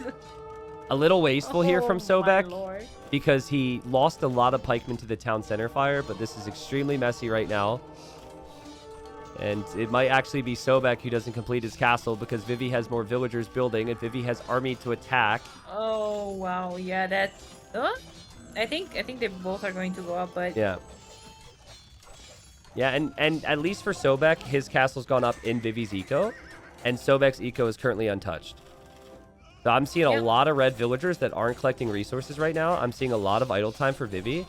A little wasteful here from Sobek, because he lost a lot of pikemen to the town center fire, but this is extremely messy right now. And it might actually be Sobek who doesn't complete his castle because Vivi has more villagers building and Vivi has army to attack. Oh wow, yeah, that's. I think they both are going to go up, but yeah, and at least for Sobek, his castle's gone up in Vivi's eco, and Sobek's eco is currently untouched. So I'm seeing a lot of red villagers that aren't collecting resources right now. I'm seeing a lot of idle time for Vivi.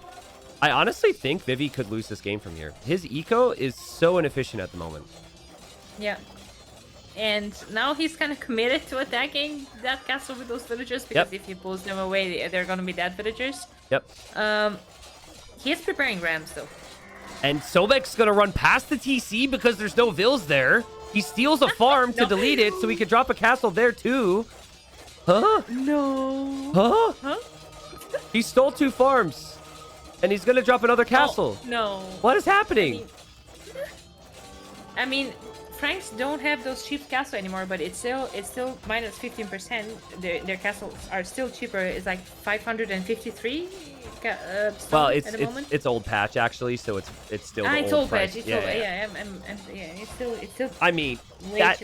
I honestly think Vivi could lose this game from here. His eco is so inefficient at the moment. Yeah. And now he's kind of committed to attacking that castle with those villagers, because if he pulls them away, they're going to be dead villagers. Yep. He's preparing rams, though. And Sobek's going to run past the TC because there's no vills there. He steals a farm to delete it so he could drop a castle there, too. Huh? No. Huh? He stole 2 farms. And he's going to drop another castle. Oh, no. What is happening? I mean, Franks don't have those cheap castles anymore, but it's still minus 15%. Their castles are still cheaper. It's like 553 well, at the moment. it's old patch actually, so it's still the it's old old price. patch. It's still I mean, that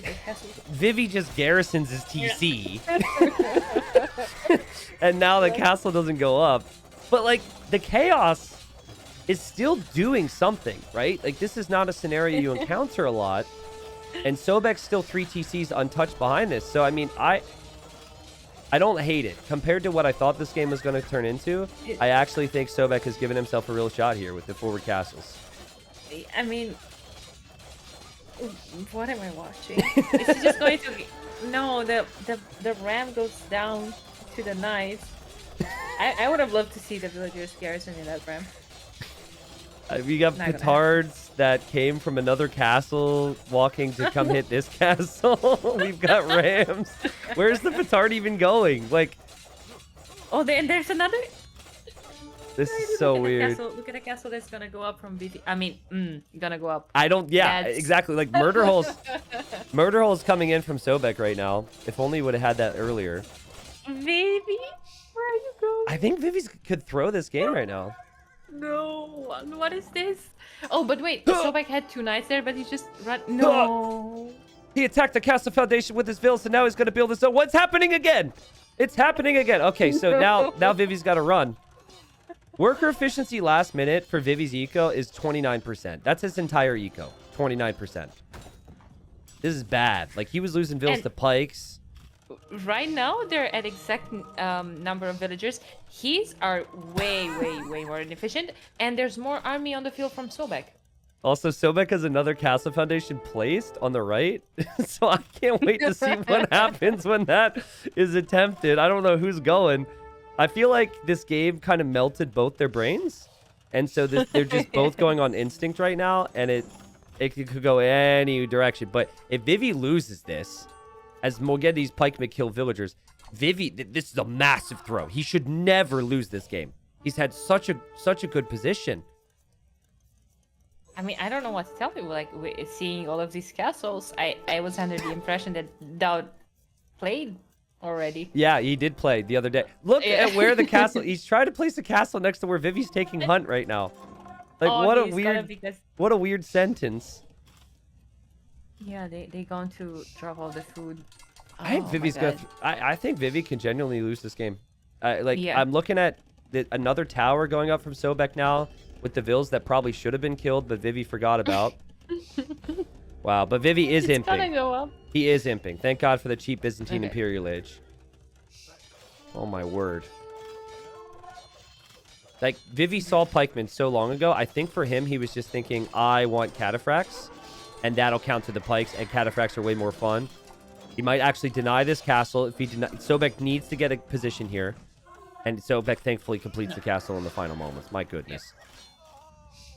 Vivi just garrisons his TC. And now the castle doesn't go up. But, like, the chaos is still doing something, right? Like, this is not a scenario you encounter a lot. And Sobek's still 3 TCs untouched behind this. So, I mean, I don't hate it. Compared to what I thought this game was going to turn into, I actually think Sobek has given himself a real shot here with the forward castles. I mean, what am I watching? It's just going to be... No, the ram goes down to the knights. I would have loved to see the villagers garrison in that ram. We got petards that came from another castle walking to come hit this castle. We've got rams. Where's the petard even going? Like, oh, there's another. This is so weird. Look at the castle that's gonna go up from BT. I mean, gonna go up. I don't. Yeah, exactly. Like murder holes. Murder holes coming in from Sobek right now. If only would have had that earlier. Vivi, where are you going? I think Vivi could throw this game right now. No, what is this? Oh, but wait, Sobek had 2 knights there, but he just ran. No. He attacked the castle foundation with his villas, and now he's going to build his own. What's happening again? It's happening again. Okay, so now Vivi's got to run. Worker efficiency last minute for Vivi's eco is 29%. That's his entire eco, 29%. This is bad. Like, he was losing villas to pikes. Right now, they're at exact number of villagers. His are way more inefficient, and there's more army on the field from Sobek. Also, Sobek has another castle foundation placed on the right, so I can't wait to see what happens when that is attempted. I don't know who's going. I feel like this game kind of melted both their brains, and so they're just both going on instinct right now, and it could go any direction. But if Vivi loses this, as Mogedi's pikemen kill villagers, Vivi, this is a massive throw. He should never lose this game. He's had such a good position. I mean, I don't know what to tell you. Like, seeing all of these castles, I was under the impression that Dowd played already. Yeah, he did play the other day. Look at where the castle... He's trying to place a castle next to where Vivi's taking hunt right now. Like, what a weird sentence. Yeah, they going to drop all the food. I think Vivi's gonna. I think Vivi can genuinely lose this game. I'm looking at another tower going up from Sobek now with the vills that probably should have been killed, but Vivi forgot about. Wow, but Vivi is imping. Gonna go up. He is imping. Thank God for the cheap Byzantine Imperial Age. Oh my word. Like, Vivi saw pikemen so long ago. I think for him, he was just thinking, I want cataphracts, and that'll count to the pikes, and cataphracts are way more fun. He might actually deny this castle. If he Sobek needs to get a position here, and Sobek thankfully completes the castle in the final moments. My goodness.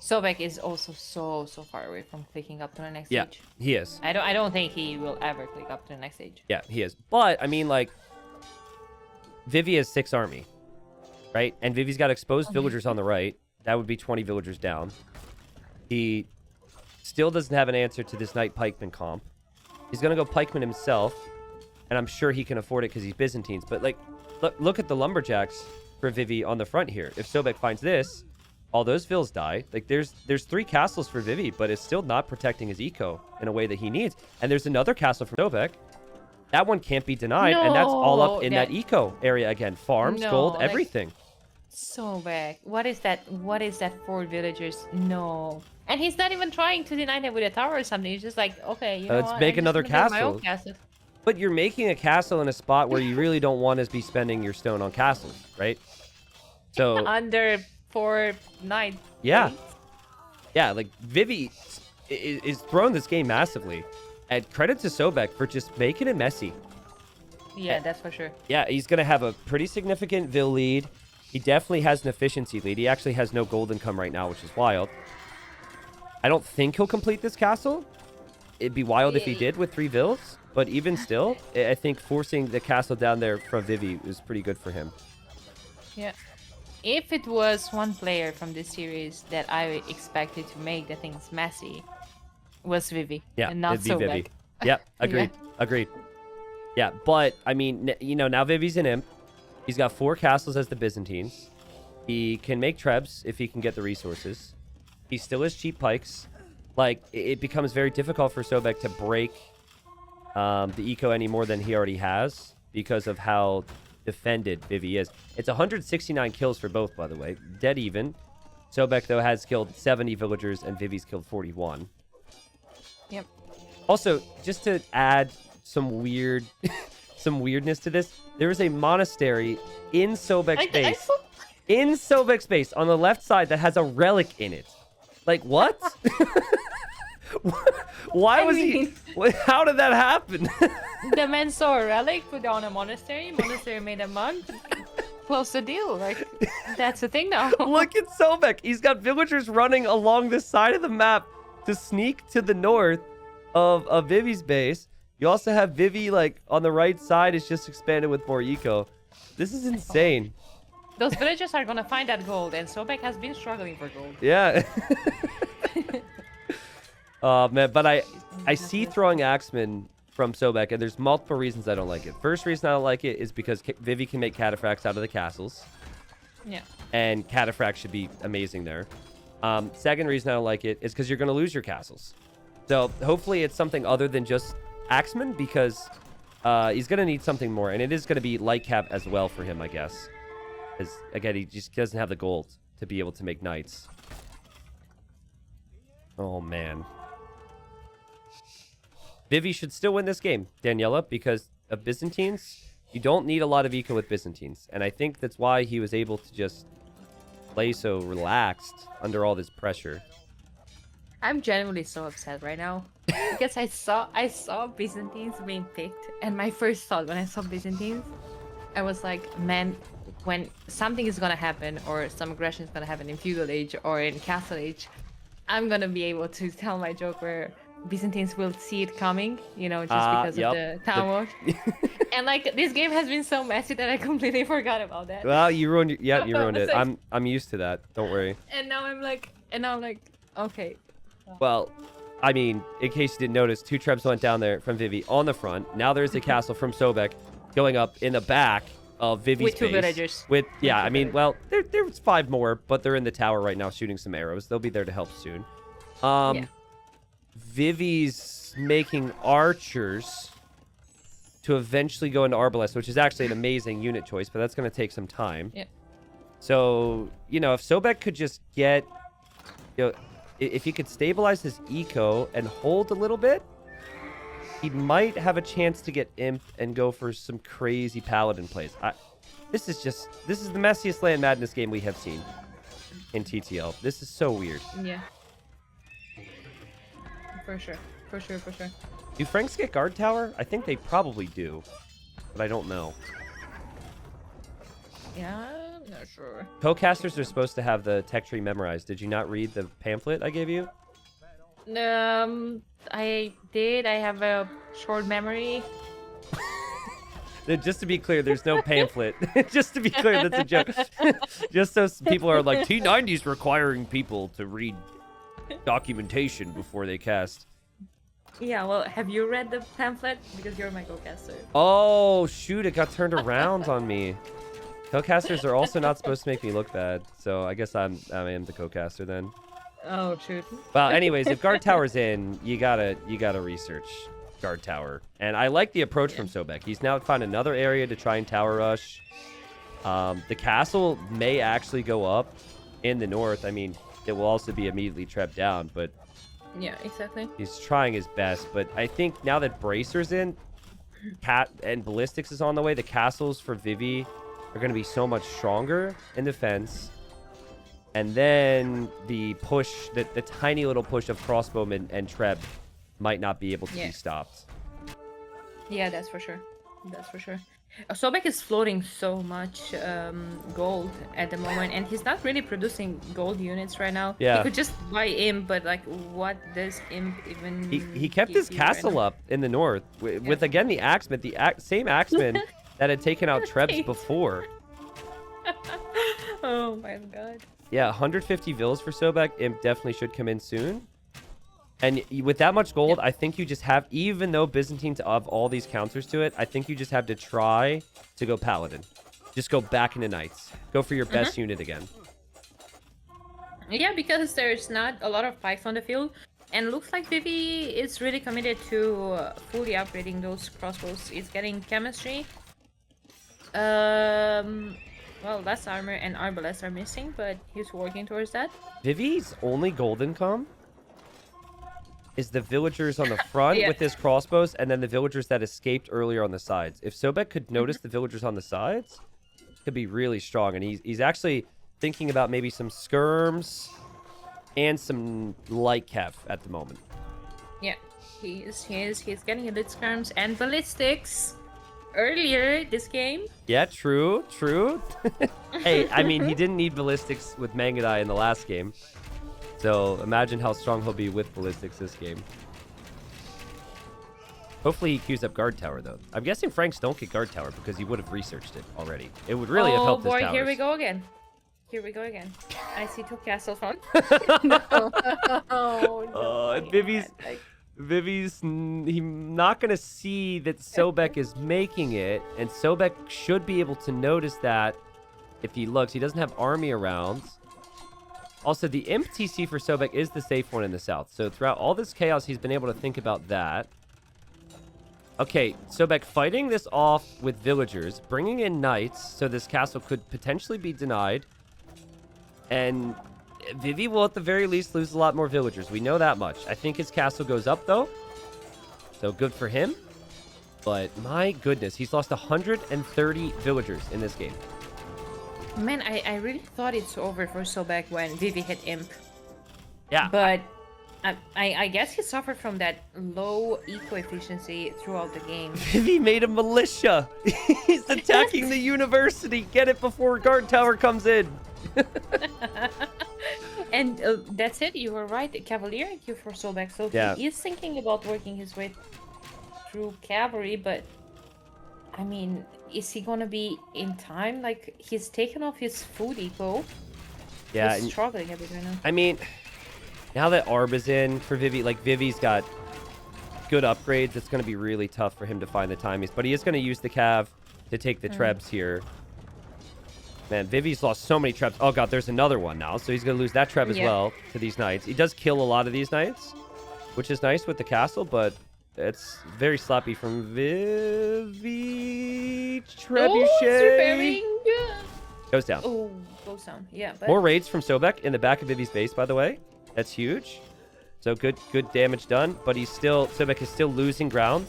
Sobek is also so far away from clicking up to the next stage. Yeah, he is. I don't think he will ever click up to the next stage. Yeah, he is. But, I mean, like, Vivi has 6 army. Right? And Vivi's got exposed villagers on the right. That would be 20 villagers down. He still doesn't have an answer to this Knight Pikeman comp. He's going to go Pikeman himself. And I'm sure he can afford it because he's Byzantines. But, like, look at the Lumberjacks for Vivi on the front here. If Sobek finds this, all those vills die. Like, there's 3 castles for Vivi, but it's still not protecting his eco in a way that he needs. And there's another castle for Sobek. That one can't be denied. And that's all up in that eco area again. Farms, gold, everything. Sobek, what is that? What is that for villagers? No. And he's not even trying to deny them with a tower or something. He's just like, okay, you know let's make another castle. Castle. But you're making a castle in a spot where you really don't want to be spending your stone on castles, right? So under 4 knights. Yeah. Right? Yeah, like Vivi is throwing this game massively. And credit to Sobek for just making it messy. Yeah, that's for sure. Yeah, he's going to have a pretty significant Vill lead. He definitely has an efficiency lead. He actually has no gold income right now, which is wild. I don't think he'll complete this castle. It'd be wild if he did with 3 Vills. But even still, I think forcing the castle down there from Vivi is pretty good for him. Yeah. If it was one player from this series that I expected to make the things messy, was Vivi. Yeah, and not it'd be Vivi. Sobek. Yep, agreed. Yeah. Agreed. Yeah, but, I mean, you know, now Vivi's an imp. He's got 4 castles as the Byzantines. He can make trebs if he can get the resources. He still has cheap pikes. Like, it becomes very difficult for Sobek to break the eco any more than he already has because of how defended Vivi is. It's 169 kills for both, by the way. Dead even. Sobek, though, has killed 70 villagers, and Vivi's killed 41. Yep. Also, just to add some weird... some weirdness to this, there is a monastery in Sobek's base. In Sobek's base on the left side that has a relic in it. Like, what? Why was he... How did that happen? The man saw a relic, put down a monastery. Monastery made a monk. Close the deal. Like, that's the thing now. Look at Sobek. He's got villagers running along the side of the map to sneak to the north of Vivi's base. You also have Vivi, like, on the right side is just expanded with more eco. This is insane. Those villagers are gonna find that gold, and Sobek has been struggling for gold. Yeah. Oh, man, but I see throwing Axeman from Sobek, and there's multiple reasons I don't like it. First reason I don't like it is because Vivi can make cataphracts out of the castles. Yeah. And cataphracts should be amazing there. Second reason I don't like it is because you're going to lose your castles. So hopefully it's something other than just Axeman, because he's going to need something more, and it is going to be light cap as well for him, I guess. Because, again, he just doesn't have the gold to be able to make knights. Oh, man. Vivi should still win this game, Daniela, because of Byzantines. You don't need a lot of eco with Byzantines. And I think that's why he was able to just play so relaxed under all this pressure. I'm genuinely so upset right now. Because I saw Byzantines being picked. And my first thought when I saw Byzantines, I was like, man, when something is going to happen or some aggression is going to happen in Feudal Age or in Castle Age, I'm going to be able to tell my joke where Byzantines will see it coming, you know, just because of the town watch. And like this game has been so messy that I completely forgot about that. Well, you ruined it. Yeah, you ruined it. I'm used to that. Don't worry. And now I'm like, okay. Well, I mean, in case you didn't notice, 2 trebs went down there from Vivi on the front. Now there's a castle from Sobek going up in the back of Vivi's with 2 base. villagers. I mean, well, there's 5 more, but they're in the tower right now shooting some arrows. They'll be there to help soon. Yeah. Vivi's making archers to eventually go into Arbalest, which is actually an amazing unit choice, but that's going to take some time. Yeah. So, you know, if Sobek could just get, you know, if he could stabilize his eco and hold a little bit, he might have a chance to get imp and go for some crazy paladin plays. This is the messiest land madness game we have seen in TTL. This is so weird. Yeah. For sure. For sure. For sure. Do Franks get guard tower? I think they probably do, but I don't know. Yeah, I'm not sure. Co-casters are supposed to have the tech tree memorized. Did you not read the pamphlet I gave you? I did. I have a short memory. Just to be clear, there's no pamphlet. Just to be clear, that's a joke. Just so people are like, T90's requiring people to read documentation before they cast. Yeah, well, have you read the pamphlet? Because you're my co-caster. Oh, shoot, it got turned around on me. Co-casters are also not supposed to make me look bad, so I guess I am the co-caster then. Oh, shoot. Well, anyways, if guard tower's in, you gotta research guard tower. And I like the approach from Sobek. He's now found another area to try and tower rush. The castle may actually go up in the north. I mean, it will also be immediately trapped down, but yeah, exactly. he's trying his best. But I think now that Bracer's in, Cat and Ballistics is on the way, the castles for Vivi are going to be so much stronger in defense. And then the push, the tiny little push of Crossbowman and Treb might not be able to be stopped. Yeah, that's for sure. That's for sure. Sobek is floating so much gold at the moment, and he's not really producing gold units right now. Yeah. He could just buy Imp, but like, what does Imp even... He kept his castle up in the north with again, the Axeman, same Axeman that had taken out Trebs before. Oh my god. Yeah, 150 vills for Sobek. Imp definitely should come in soon. And with that much gold, I think you just have, even though Byzantines have all these counters to it, I think you just have to try to go Paladin. Just go back into Knights. Go for your best unit again. Yeah, because there's not a lot of pikes on the field. And looks like Vivi is really committed to fully upgrading those crossbows. It's getting chemistry. Well, less armor and arbalest are missing, but he's working towards that. Vivi's only gold income is the villagers on the front with his crossbows, and then the villagers that escaped earlier on the sides. If Sobek could notice the villagers on the sides, it could be really strong. And he's actually thinking about maybe some skirms and some light cav at the moment. Yeah, he's getting a bit skirms and ballistics earlier this game. Yeah, true. Hey, I mean, he didn't need ballistics with Mangadai in the last game. So imagine how strong he'll be with ballistics this game. Hopefully he queues up guard tower, though. I'm guessing Franks don't get guard tower because he would have researched it already. It would really have helped his towers. Oh boy, here we go again. I see two castle front. Vivi's not going to see that Sobek is making it, and Sobek should be able to notice that if he looks. He doesn't have army around. Also, the Imp TC for Sobek is the safe one in the south. So throughout all this chaos, he's been able to think about that. Okay, Sobek fighting this off with villagers, bringing in knights, so this castle could potentially be denied. And Vivi will at the very least lose a lot more villagers. We know that much. I think his castle goes up, though. So good for him. But my goodness, he's lost 130 villagers in this game. Man, I really thought it's over for Sobek when Vivi hit Imp. Yeah. But I guess he suffered from that low eco efficiency throughout the game. Vivi made a militia. He's attacking the university. Get it before guard tower comes in. And that's it. You were right. Cavalier IQ for Sobek. So he is thinking about working his way through cavalry, but I mean, is he gonna be in time? Like, he's taken off his food eco. Yeah, he's struggling a bit right now. I mean, now that Arb is in for Vivi, like Vivi's got good upgrades. It's gonna be really tough for him to find the timies, but he is gonna use the cav to take the trebs here. Man, Vivi's lost so many trebs. Oh god, there's another one now, so he's gonna lose that treb as well to these knights. He does kill a lot of these knights, which is nice with the castle, but it's very sloppy from Vivi. Trebuchet goes down. Oh, goes down. Yeah. But... more raids from Sobek in the back of Vivi's base, by the way. That's huge. So good damage done. But Sobek is still losing ground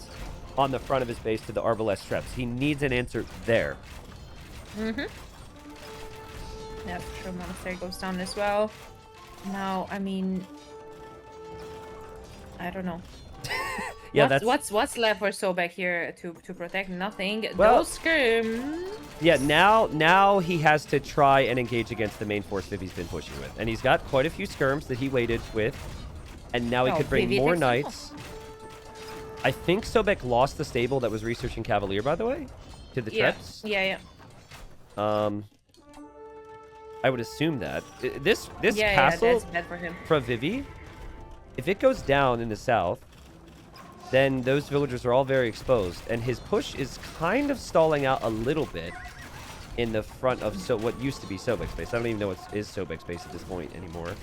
on the front of his base to the Arbalest Trebs. He needs an answer there. Yeah, for sure. Monastery goes down as well. Now, I mean, I don't know. Yeah, what's left for Sobek here to protect? Nothing. Well, Those skirms. Yeah, now he has to try and engage against the main force Vivi's been pushing with. And he's got quite a few skirms that he waited with. And now he could bring Vivi more takes them all. knights. I think Sobek lost the stable that was researching Cavalier, by the way, to the Treps. Yeah. I would assume that. This Yeah, castle that's bad for him. from Vivi, if it goes down in the south, then those villagers are all very exposed. And his push is kind of stalling out a little bit in the front of what used to be Sobek's base. I don't even know what is Sobek's base at this point anymore.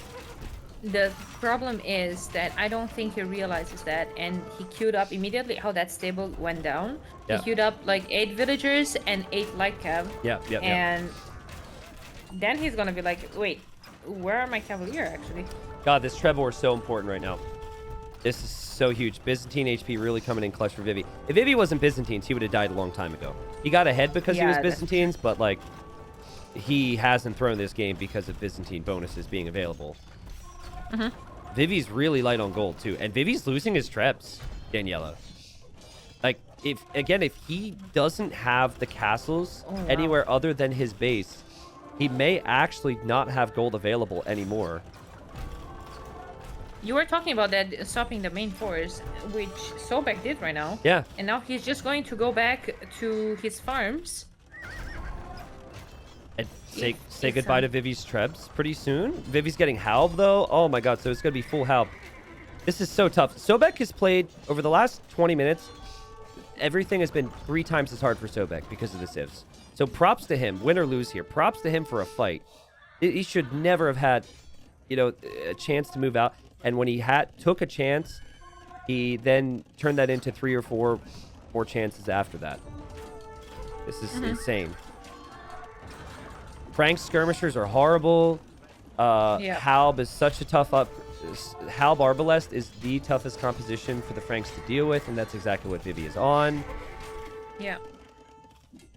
The problem is that I don't think he realizes that, and he queued up immediately how that stable went down. Yeah. He queued up like 8 villagers and 8 light cav. Yeah. And then he's gonna be like, wait, where are my cavalier actually? God, this Trevor is so important right now. This is so huge. Byzantine HP really coming in clutch for Vivi. If Vivi wasn't Byzantines, he would have died a long time ago. He got ahead because he was Byzantines, but like, he hasn't thrown this game because of Byzantine bonuses being available. Vivi's really light on gold too, and Vivi's losing his Trebs, Daniela. Like, if he doesn't have the castles anywhere other than his base, he may actually not have gold available anymore. You were talking about that stopping the main force, which Sobek did right now. Yeah. And now he's just going to go back to his farms. And say goodbye to Vivi's Trebs pretty soon. Vivi's getting Halb, though. Oh, my God. So it's going to be full Halb. This is so tough. Sobek has played over the last 20 minutes. Everything has been 3 times as hard for Sobek because of the civs. So props to him. Win or lose here. Props to him for a fight. He should never have had, a chance to move out. And when he took a chance, he then turned that into 3 or 4 more chances after that. This is insane. Frank's skirmishers are horrible. Halb is such a tough up. Halb Arbalest is the toughest composition for the Franks to deal with, and that's exactly what Vivi is on. Yeah.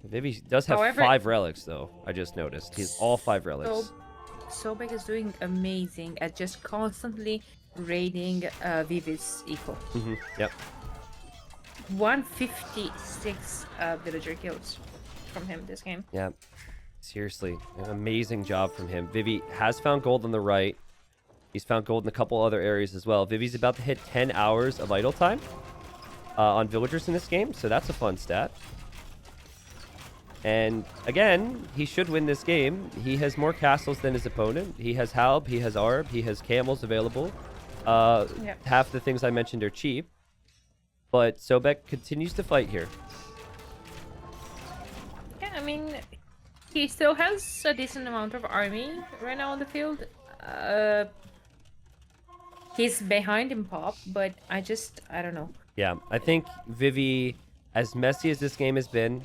Vivi does have 5 relics, though. I just noticed. He has all 5 relics. Sobek is doing amazing at just constantly raiding Vivi's eco. Yep. 156 villager kills from him this game. Yeah. Seriously, an amazing job from him. Vivi has found gold on the right. He's found gold in a couple other areas as well. Vivi's about to hit 10 hours of idle time on villagers in this game, so that's a fun stat. And again, he should win this game. He has more castles than his opponent. He has Halb, he has Arb, he has camels available. Half the things I mentioned are cheap. But Sobek continues to fight here. Yeah, I mean, he still has a decent amount of army right now on the field. He's behind in pop, but I don't know. Yeah, I think Vivi, as messy as this game has been,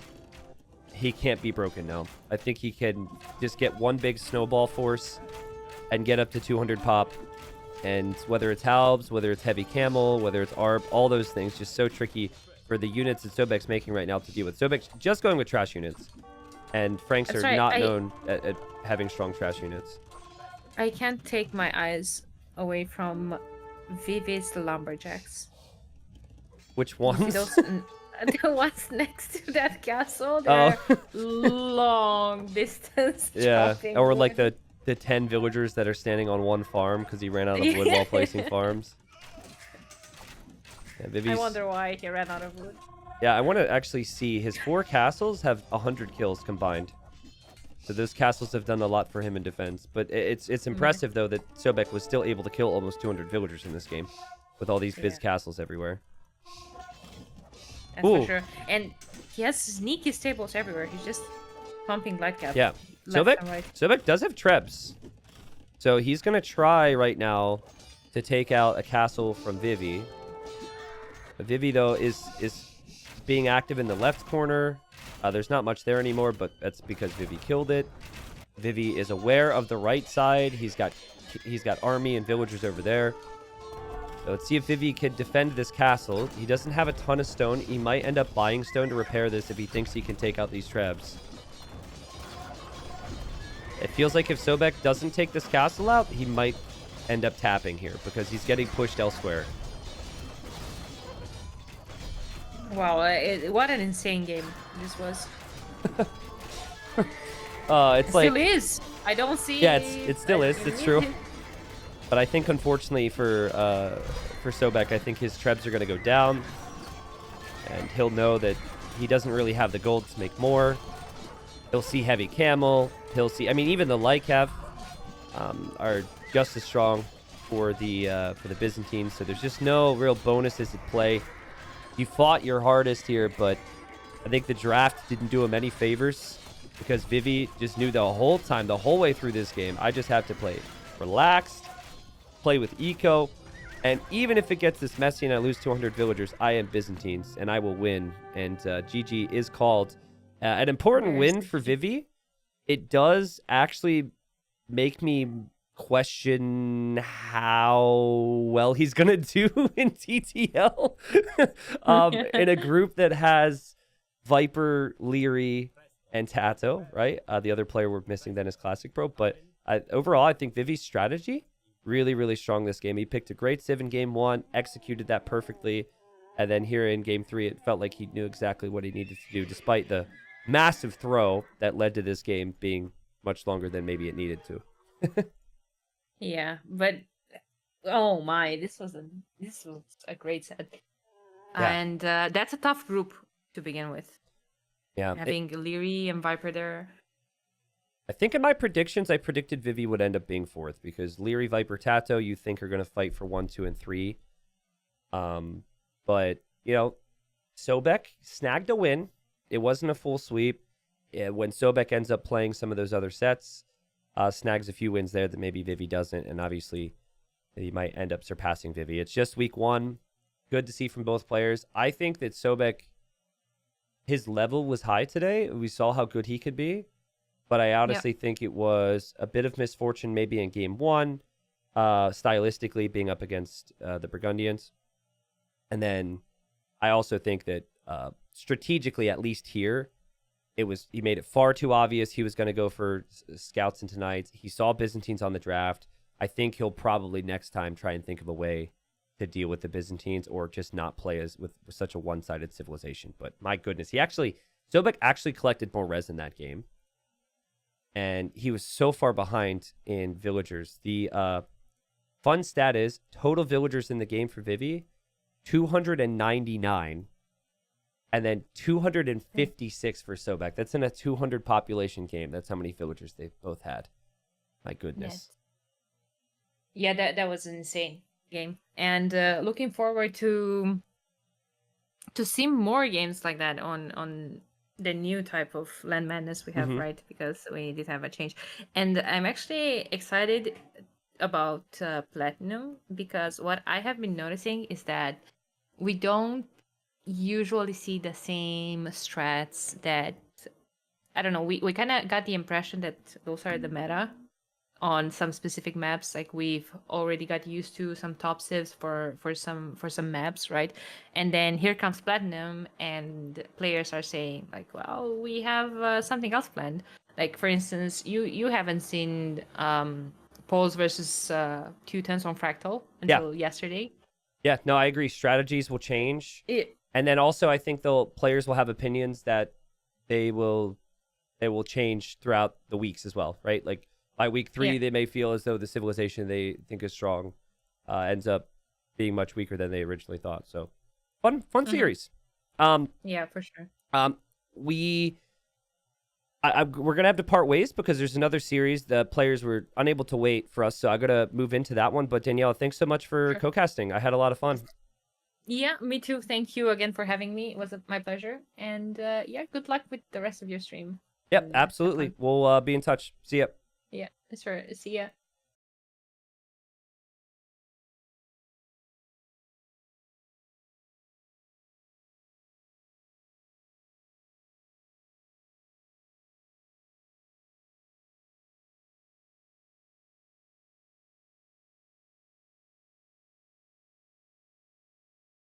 he can't be broken now. I think he can just get one big snowball force and get up to 200 pop. And whether it's Halbs, whether it's Heavy Camel, whether it's Arb, all those things, just so tricky for the units that Sobek's making right now to deal with. Sobek's just going with trash units. And Franks are not known at having strong trash units. I can't take my eyes away from Vivi's lumberjacks. Which ones? The ones next to that castle, they're long distance. Yeah, or like the 10 villagers that are standing on one farm because he ran out of wood while placing farms. Yeah, I wonder why he ran out of wood. Yeah, I want to actually see his 4 castles have 100 kills combined. So those castles have done a lot for him in defense. But it's impressive, though, that Sobek was still able to kill almost 200 villagers in this game with all these biz castles everywhere. That's for sure. And he has sneaky stables everywhere. He's just pumping light cap. Yeah. Sobek does have Trebs. So he's going to try right now to take out a castle from Vivi. But Vivi, though, is being active in the left corner. There's not much there anymore, but that's because Vivi killed it. Vivi is aware of the right side. He's got army and villagers over there. So let's see if Vivi can defend this castle. He doesn't have a ton of stone. He might end up buying stone to repair this if he thinks he can take out these Trebs. It feels like if Sobek doesn't take this castle out, he might end up tapping here because he's getting pushed elsewhere. Wow, what an insane game this was. It's It like still is. I don't see. yeah, it still is. It's true. But I think unfortunately for Sobek, I think his trebs are going to go down, and he'll know that he doesn't really have the gold to make more. He'll see heavy camel. He'll see. I mean, even the Lycav are just as strong for the Byzantines. So there's just no real bonuses at play. You fought your hardest here, but I think the draft didn't do him any favors because Vivi just knew the whole time, the whole way through this game, I just have to play relaxed, play with eco, and even if it gets this messy and I lose 200 villagers, I am Byzantines and I will win. And GG is called. An important win for Vivi. It does actually make me question how well he's gonna do in TTL in a group that has Viper, Leary, and Tato, right? The other player we're missing then is Classic Pro. But overall, I think Vivi's strategy really, really strong this game. He picked a great Civ in game 1, executed that perfectly, and then here in game 3, it felt like he knew exactly what he needed to do, despite the massive throw that led to this game being much longer than maybe it needed to. Yeah, but oh my, this was a great set, Yeah. and that's a tough group to begin with. Yeah, Having Leary and Viper there. I think in my predictions, I predicted Vivi would end up being 4th because Leary, Viper, Tato, you think are going to fight for 1, 2, and 3. But, you know, Sobek snagged a win. It wasn't a full sweep. When Sobek ends up playing some of those other sets, snags a few wins there that maybe Vivi doesn't, and obviously he might end up surpassing Vivi. It's just week 1. Good to see from both players. I think that Sobek, his level was high today. We saw how good he could be, but I honestly think it was a bit of misfortune maybe in game 1, stylistically being up against the Burgundians. And then I also think that strategically, at least here, he made it far too obvious he was going to go for scouts into knights. He saw Byzantines on the draft. I think he'll probably next time try and think of a way to deal with the Byzantines or just not play as with such a one-sided civilization. But my goodness, Sobek actually collected more res in that game. And he was so far behind in villagers. The fun stat is total villagers in the game for Vivi, 299. And then 256 for Sobek. That's in a 200 population game. That's how many villagers they both had. My goodness. Yeah, that was an insane game. And looking forward to see more games like that on the new type of Land Madness we have, right? Because we did have a change. And I'm actually excited about Platinum because what I have been noticing is that we don't usually see the same strats that, I don't know, we kind of got the impression that those are the meta on some specific maps. Like we've already got used to some top civs for some maps, right? And then here comes Platinum and players are saying like, well, we have something else planned. Like for instance, you haven't seen Poles versus Teutons on Fractal until yesterday. Yeah, no, I agree. Strategies will change. And then also, I think players will have opinions that they will change throughout the weeks as well, right? Like by week 3, they may feel as though the civilization they think is strong ends up being much weaker than they originally thought. So, fun series. Yeah, for sure. We're gonna have to part ways because there's another series. The players were unable to wait for us, so I'm gonna move into that one. But Danielle, thanks so much for co-casting. I had a lot of fun. Yeah, me too. Thank you again for having me. It was my pleasure. And good luck with the rest of your stream. Yep, absolutely. We'll be in touch. See ya. Yeah, sure. See ya.